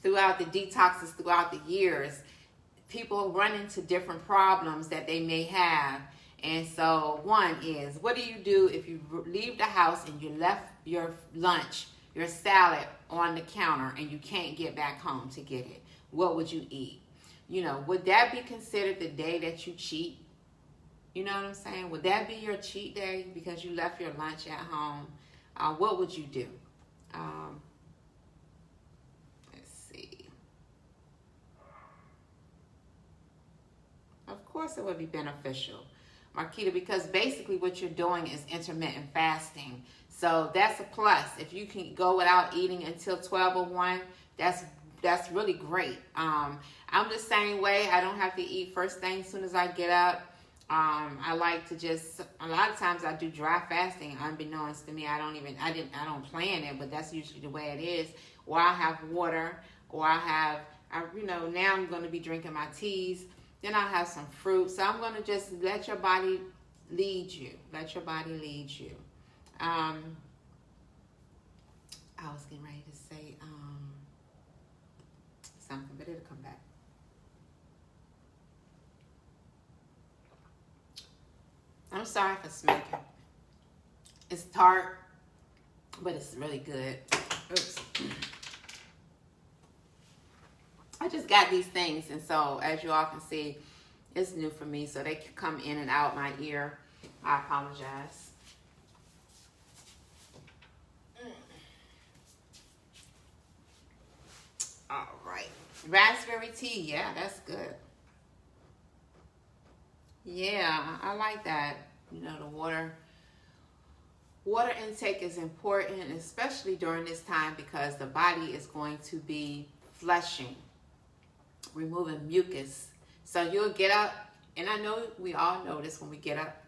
throughout the detoxes, throughout the years, people run into different problems that they may have. And so one is, what do you do if you leave the house and you left your lunch, your salad on the counter, and you can't get back home to get it? What would you eat? You know, would that be considered the day that you cheat? You know what I'm saying? Would that be your cheat day because you left your lunch at home? What would you do? Let's see. Of course it would be beneficial, Marquita, because basically what you're doing is intermittent fasting. So that's a plus. If you can go without eating until 12 or 1, that's really great. I'm the same way. I don't have to eat first thing as soon as I get up. I like to just, a lot of times I do dry fasting, unbeknownst to me. I don't plan it, but that's usually the way it is. Or I have water, or you know, now I'm going to be drinking my teas. Then I'll have some fruit. So I'm going to just let your body lead you. Let your body lead you. I was getting ready to say something, but it'll come back. I'm sorry for smoking. It's tart, but it's really good. Oops. I just got these things, and so as you all can see, it's new for me, so they can come in and out my ear. I apologize. All right. Raspberry tea. Yeah, that's good. Yeah, I like that. You know, the water intake is important, especially during this time, because the body is going to be flushing, removing mucus. So you'll get up, and I know we all know this, when we get up,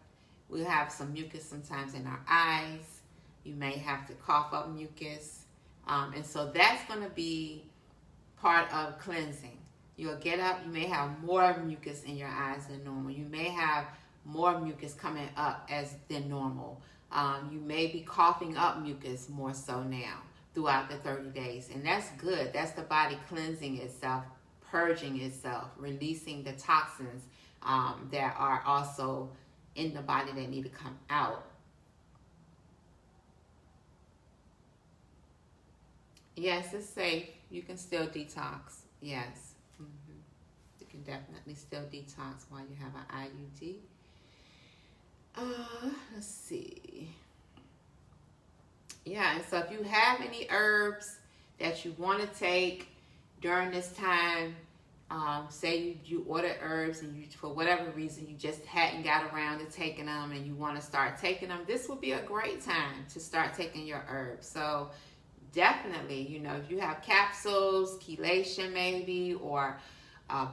we'll have some mucus sometimes in our eyes. You may have to cough up mucus. And so that's going to be part of cleansing. You'll get up, you may have more mucus in your eyes than normal. You may have more mucus coming up than normal. You may be coughing up mucus more so now throughout the 30 days. And that's good. That's the body cleansing itself, purging itself, releasing the toxins that are also in the body that need to come out. Yes, it's safe. You can still detox. Yes. You can definitely still detox while you have an IUD. Let's see. Yeah, and so if you have any herbs that you want to take during this time, say you ordered herbs and you, for whatever reason, you just hadn't got around to taking them and you want to start taking them, this would be a great time to start taking your herbs. So definitely, you know, if you have capsules, chelation maybe, or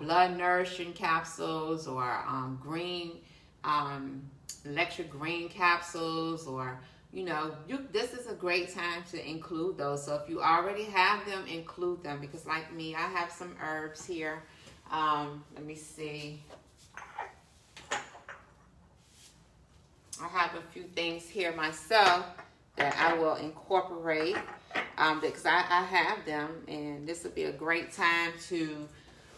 blood nourishing capsules, or green, electric green capsules, or, you know, this is a great time to include those. So if you already have them, include them, because like me, I have some herbs here. Let me see. I have a few things here myself that I will incorporate because I have them, and this would be a great time to,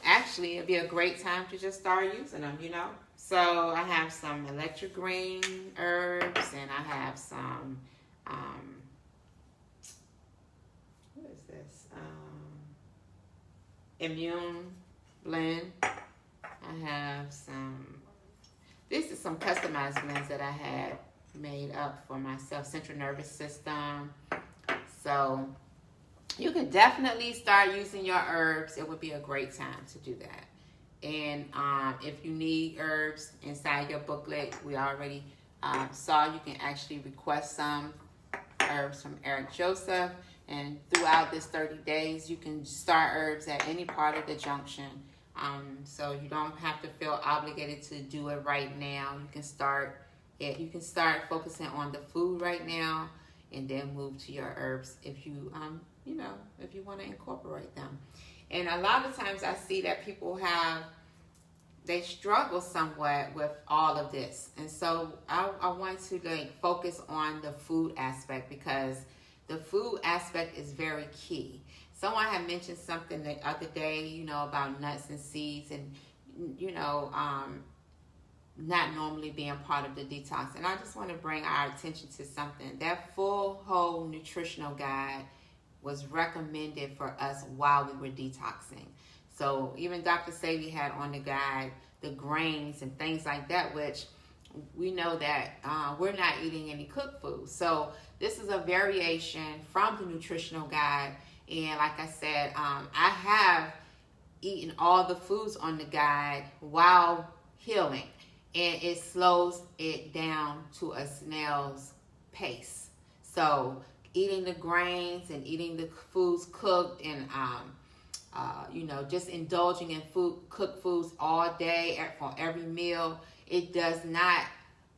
actually, it'd be a great time to just start using them, you know. So I have some electric green herbs, and I have some, what is this? Immune blend. I have some, this is some customized blends that I had made up for myself, central nervous system. So you can definitely start using your herbs. It would be a great time to do that. And if you need herbs inside your booklet, we already saw you can actually request some herbs from Eric Joseph. And throughout this 30 days, you can start herbs at any part of the junction. So you don't have to feel obligated to do it right now. You can start it. You can start focusing on the food right now, and then move to your herbs if you, you know, if you want to incorporate them. And a lot of times I see that people they struggle somewhat with all of this. And so I want to focus on the food aspect, because the food aspect is very key. Someone had mentioned something the other day, you know, about nuts and seeds and, you know, not normally being part of the detox. And I just want to bring our attention to something. That full whole nutritional guide was recommended for us while we were detoxing. So even Dr. Sadie had on the guide the grains and things like that, which we know that we're not eating any cooked food. So this is a variation from the nutritional guide. And like I said, I have eaten all the foods on the guide while healing, and it slows it down to a snail's pace. So eating the grains and eating the foods cooked, and you know, just indulging in cooked foods all day for every meal, it does not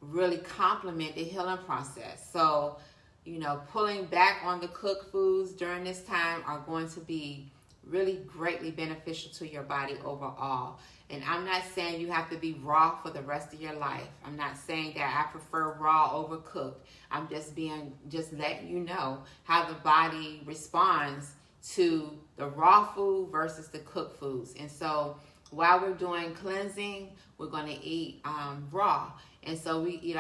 really complement the healing process. So, you know, pulling back on the cooked foods during this time are going to be really greatly beneficial to your body overall. And I'm not saying you have to be raw for the rest of your life. I'm not saying that I prefer raw over cooked. I'm just letting you know how the body responds to the raw food versus the cooked foods. And so while we're doing cleansing, we're going to eat raw. And so we eat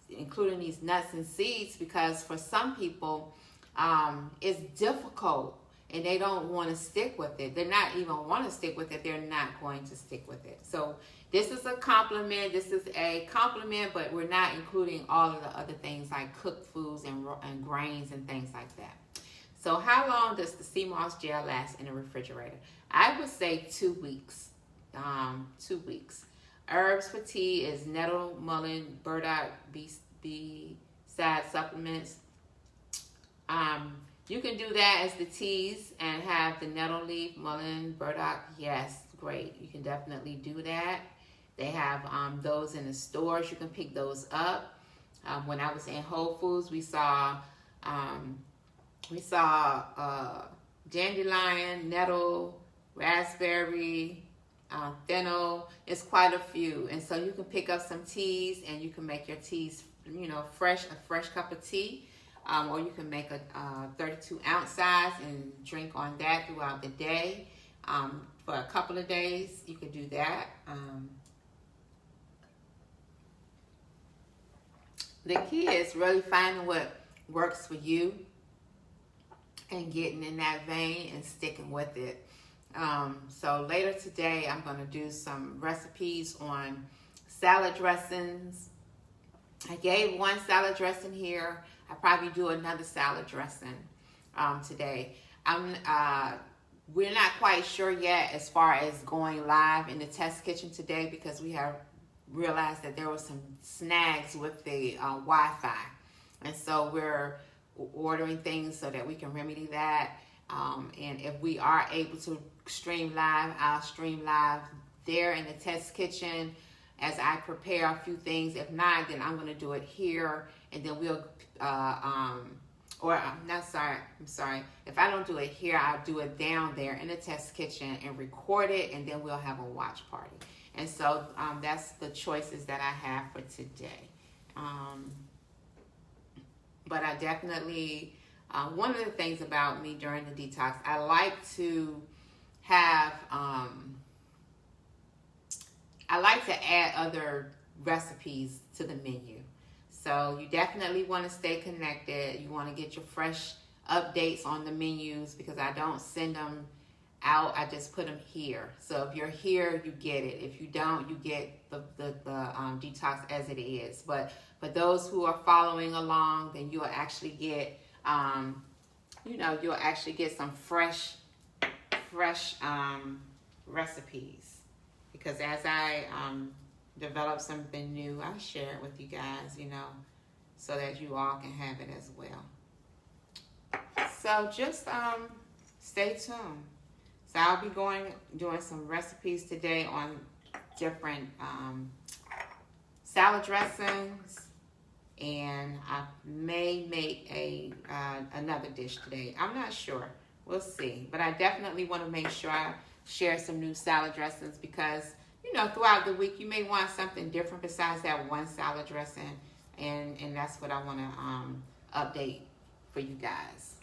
including these nuts and seeds, because for some people, it's difficult and they don't want to stick with it. They're not even want to stick with it. They're not going to stick with it. So this is a compliment. This is a compliment, but we're not including all of the other things like cooked foods and grains and things like that. So how long does the sea moss gel last in the refrigerator? I would say 2 weeks. 2 weeks. Herbs for tea is nettle, mullein, burdock, bee-side supplements. You can do that as the teas and have the nettle leaf, mullein, burdock. Yes, great. You can definitely do that. They have those in the stores. You can pick those up. When I was in Whole Foods, we saw dandelion, nettle, raspberry, fennel. It's quite a few. And so you can pick up some teas and you can make your teas, you know, a fresh cup of tea. Or you can make a 32-ounce size and drink on that throughout the day. For a couple of days, you could do that. The key is really finding what works for you and getting in that vein and sticking with it. So later today, I'm going to do some recipes on salad dressings. I gave one salad dressing here. I'll probably do another salad dressing today. We're not quite sure yet as far as going live in the test kitchen today because we have realized that there were some snags with the Wi-Fi. And so we're ordering things so that we can remedy that. And if we are able to stream live, I'll stream live there in the test kitchen as I prepare a few things. If not, then I'm going to do it here, and then we'll I'm sorry. If I don't do it here, I'll do it down there in the test kitchen and record it, and then we'll have a watch party. And so that's the choices that I have for today. But I definitely, one of the things about me during the detox, I like to have, I like to add other recipes to the menu. So you definitely want to stay connected. You want to get your fresh updates on the menus because I don't send them out. I just put them here. So if you're here, you get it. If you don't, you get the detox as it is. But for those who are following along, then you'll actually get, you'll actually get some fresh recipes. Because as I develop something new, I share it with you guys, so that you all can have it as well. So just stay tuned. So I'll be doing some recipes today on different salad dressings, and I may make another dish today. I'm not sure. We'll see. But I definitely want to make sure I share some new salad dressings because, throughout the week you may want something different besides that one salad dressing, and that's what I want to update for you guys.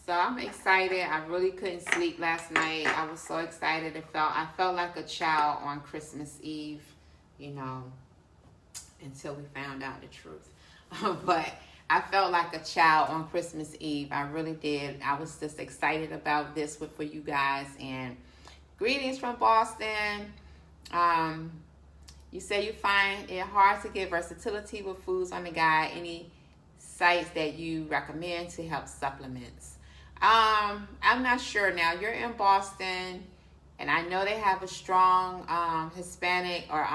So I'm excited. I really couldn't sleep last night. I was so excited. I felt like a child on Christmas Eve, until we found out the truth. But I felt like a child on Christmas Eve. I really did. I was just excited about this for you guys. And greetings from Boston. You say you find it hard to get versatility with foods on the guide. Any sites that you recommend to help supplements? I'm not sure now. You're in Boston, and I know they have a strong Hispanic or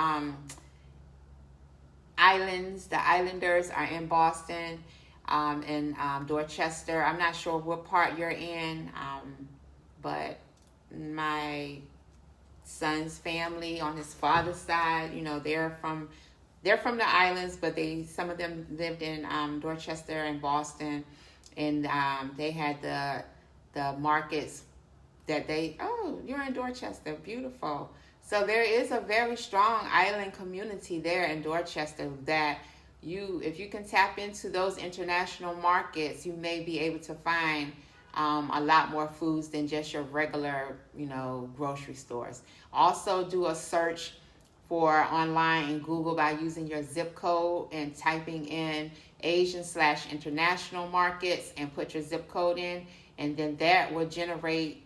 islands. The Islanders are in Boston and Dorchester. I'm not sure what part you're in, but my son's family on his father's side, they're from the islands, but some of them lived in Dorchester and Boston, and they had the markets that you're in Dorchester, beautiful. So there is a very strong island community there in Dorchester that if you can tap into those international markets, you may be able to find a lot more foods than just your regular, grocery stores. Also do a search for online in Google by using your zip code and typing in Asian/international markets and put your zip code in, and then that will generate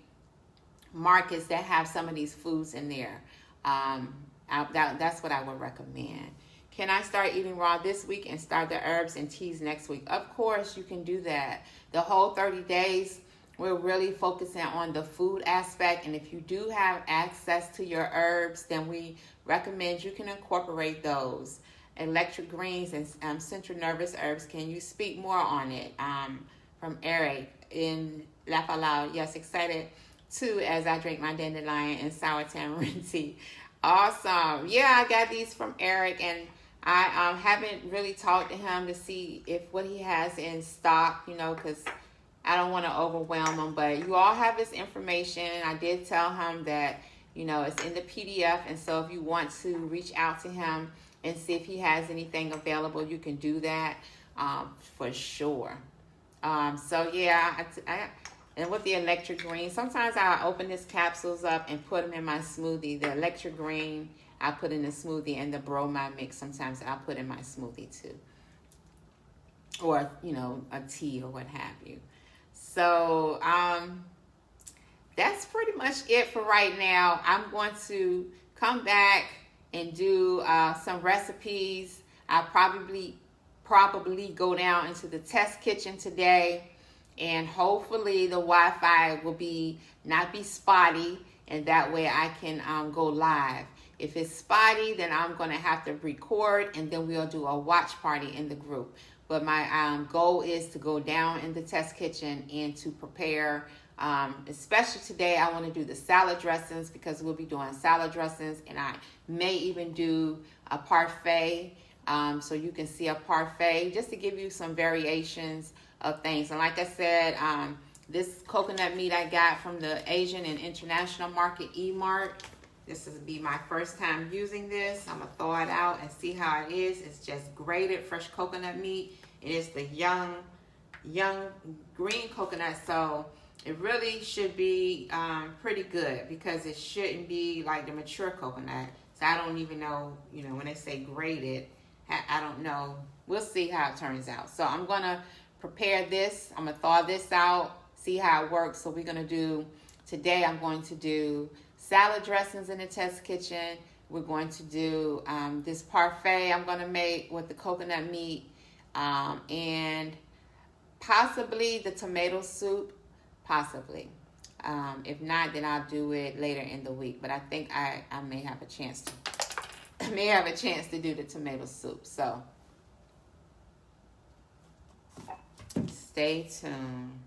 markets that have some of these foods in there. That's what I would recommend. Can I start eating raw this week and start the herbs and teas next week? Of course, you can do that. The whole 30 days, we're really focusing on the food aspect. And if you do have access to your herbs, then we recommend you can incorporate those. Electric greens and central nervous herbs. Can you speak more on it? From Eric in Laugh Out Loud. Yes, excited too as I drink my dandelion and sour tamarind tea. Awesome. Yeah, I got these from Eric, and I haven't really talked to him to see what he has in stock, because I don't want to overwhelm him, but you all have his information. I did tell him that, you know, it's in the PDF. And so if you want to reach out to him and see if he has anything available, you can do that for sure. So yeah, and with the electric green, sometimes I open his capsules up and put them in my smoothie. The electric green I put in the smoothie, and the bromide mix sometimes I'll put in my smoothie too. Or, you know, a tea or what have you. So that's pretty much it for right now. I'm going to come back and do some recipes. I'll probably go down into the test kitchen today, and hopefully the Wi-Fi will not be spotty, and that way I can go live. If it's spotty, then I'm going to have to record, and then we'll do a watch party in the group. But my goal is to go down in the test kitchen and to prepare, especially today, I want to do the salad dressings, because we'll be doing salad dressings, and I may even do a parfait, so you can see a parfait, just to give you some variations of things. And like I said, this coconut meat I got from the Asian and International Market, E-Mart. This will be my first time using this. I'm going to thaw it out and see how it is. It's just grated fresh coconut meat. It is the young green coconut, so it really should be pretty good, because it shouldn't be like the mature coconut. So I don't even know, you know, when they say grated, I don't know. We'll see how it turns out. So I'm going to prepare this. I'm going to thaw this out, see how it works. So today I'm going to do salad dressings in the test kitchen. We're going to do this parfait I'm going to make with the coconut meat, and possibly the tomato soup, possibly. If not, then I'll do it later in the week. But I think I may have a chance to do the tomato soup. So stay tuned.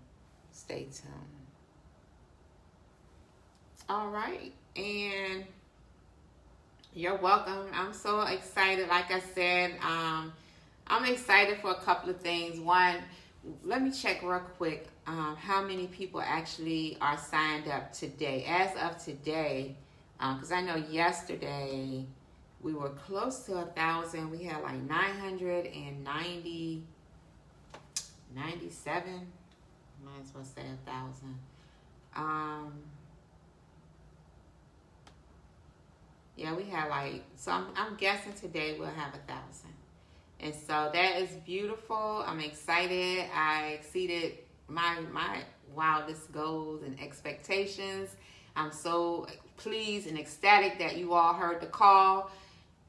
All right, and you're welcome. I'm so excited. Like I said, I'm excited for a couple of things. One, let me check real quick how many people actually are signed up today. As of today, because I know yesterday we were close to 1,000. We had like 997. Might as well say 1,000. Yeah, we had so I'm guessing today we'll have 1,000. And so that is beautiful. I'm excited. I exceeded my wildest goals and expectations. I'm so pleased and ecstatic that you all heard the call,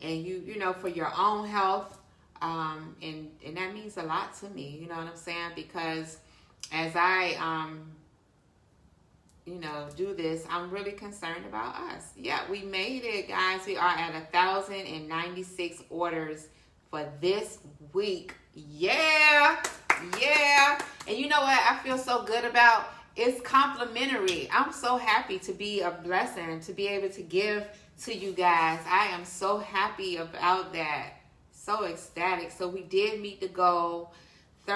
and you know, for your own health. And that means a lot to me, you know what I'm saying? Because as I do this, I'm really concerned about us. Yeah, we made it, guys. We are at 1,096 orders for this week. Yeah. And you know what I feel so good about? It's complimentary. I'm so happy to be a blessing, to be able to give to you guys. I am so happy about that. So ecstatic. So we did meet the goal. The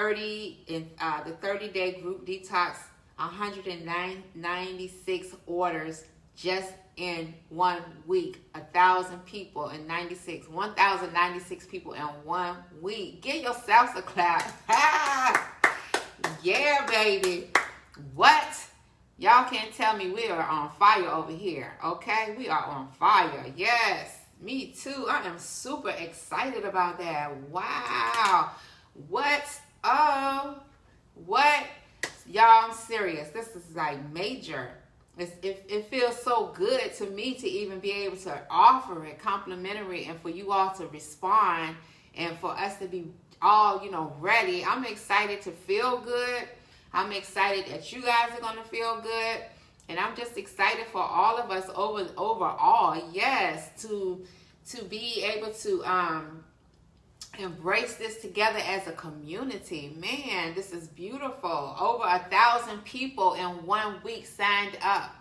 30-day group detox, 196 orders just in 1 week. 1,096 people in 1 week. Give yourselves a clap. Yeah, baby. What? Y'all can't tell me we are on fire over here, okay? We are on fire. Yes, me too. I am super excited about that. Wow. What? Oh, what? Y'all, I'm serious. This is like major. It feels so good to me to even be able to offer it complimentary, and for you all to respond, and for us to be all, ready. I'm excited to feel good. I'm excited that you guys are going to feel good. And I'm just excited for all of us overall, yes, to be able to embrace this together as a community. Man, this is beautiful. Over 1,000 people in 1 week signed up,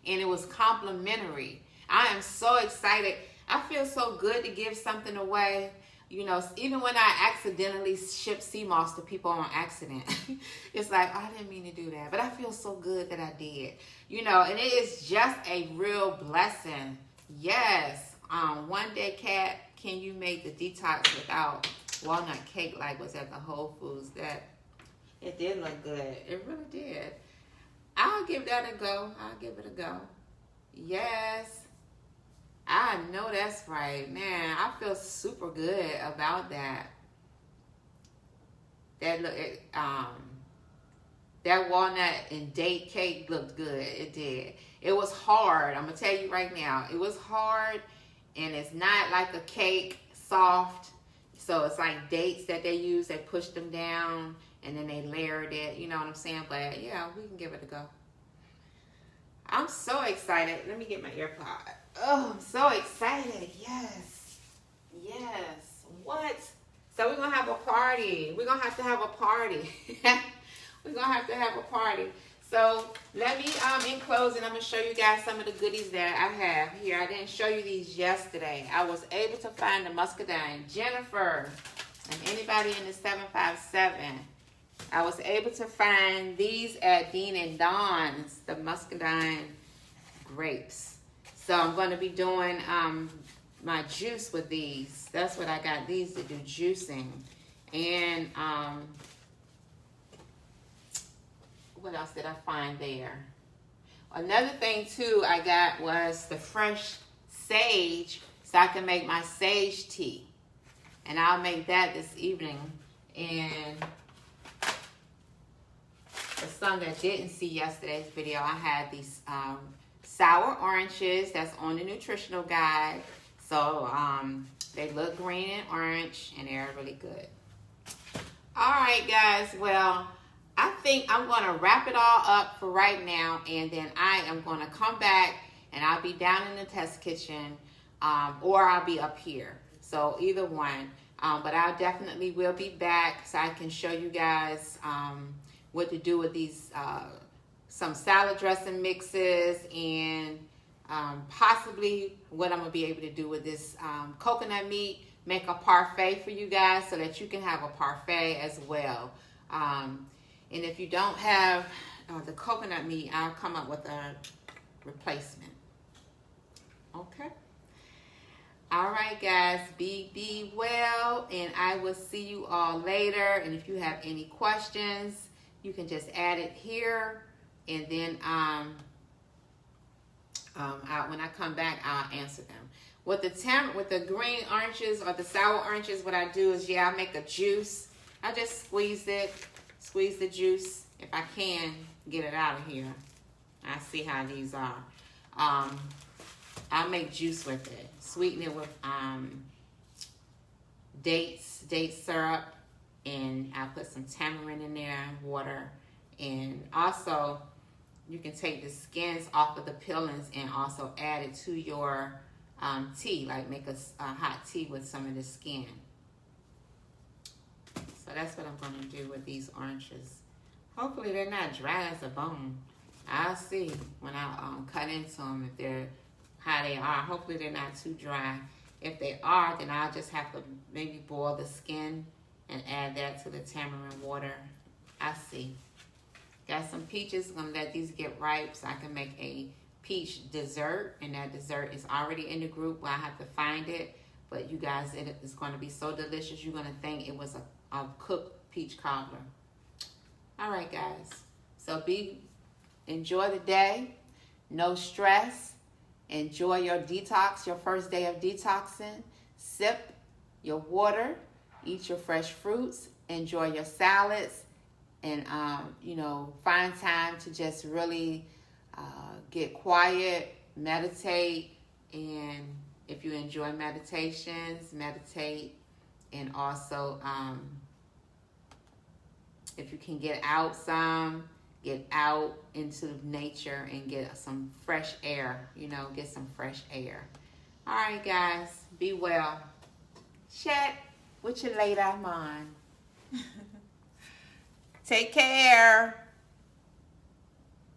and it was complimentary. I am so excited. I feel so good to give something away. You know, even when I accidentally ship sea moss to people on accident, it's like, oh, I didn't mean to do that. But I feel so good that I did. You know, and it is just a real blessing. Yes. One day, Kat, can you make the detox without walnut cake like was at the Whole Foods? That it did look good. It really did. I'll give that a go. I'll give it a go. Yes. I know that's right. Man, I feel super good about that. That walnut and date cake looked good. It did. It was hard. I'm going to tell you right now. It was hard, and it's not like a cake, soft. So it's like dates that they use. They push them down, and then they layered it. You know what I'm saying? But, yeah, we can give it a go. I'm so excited. Let me get my AirPod. Oh, I'm so excited. Yes. Yes. What? So we're going to have a party. We're going to have a party. We're going to have a party. So let me, in closing, I'm going to show you guys some of the goodies that I have here. I didn't show you these yesterday. I was able to find the muscadine. Jennifer and anybody in the 757. I was able to find these at Dean and Don's, the muscadine grapes. So I'm going to be doing my juice with these. That's what I got these to do, juicing. And what else did I find there? Another thing too I got was the fresh sage, so I can make my sage tea. And I'll make that this evening. And for some that didn't see yesterday's video, I had these sour oranges that's on the nutritional guide. So they look green and orange, and they're really good. All right, guys. Well, I think I'm going to wrap it all up for right now, and then I am going to come back, and I'll be down in the test kitchen, or I'll be up here. So either one. But I definitely will be back so I can show you guys what to do with these some salad dressing mixes, and possibly what I'm going to be able to do with this coconut meat, make a parfait for you guys so that you can have a parfait as well. And if you don't have the coconut meat, I'll come up with a replacement. Okay? All right, guys. Be well, and I will see you all later. And if you have any questions, you can just add it here. And then when I come back, I'll answer them. With the green oranges or the sour oranges, what I do is, I make a juice. I just squeeze the juice. If I can get it out of here. I see how these are. I'll make juice with it. Sweeten it with date syrup, and I'll put some tamarind in there, water, and also you can take the skins off of the peelings and also add it to your tea, like make a hot tea with some of the skin. So that's what I'm going to do with these oranges. Hopefully they're not dry as a bone. I'll see when I cut into them if they're how they are. Hopefully they're not too dry. If they are, then I'll just have to maybe boil the skin and add that to the tamarind water. I see. Got some peaches. I'm going to let these get ripe so I can make a peach dessert. And that dessert is already in the group where I have to find it. But you guys, it is going to be so delicious. You're going to think it was a cooked peach cobbler. All right, guys. So enjoy the day. No stress. Enjoy your detox, your first day of detoxing. Sip your water. Eat your fresh fruits. Enjoy your salads. And, find time to just really get quiet, meditate. And if you enjoy meditations, meditate. And also, if you can get out into nature and get some fresh air, get some fresh air. All right, guys, be well. Chat with you later, man. Take care.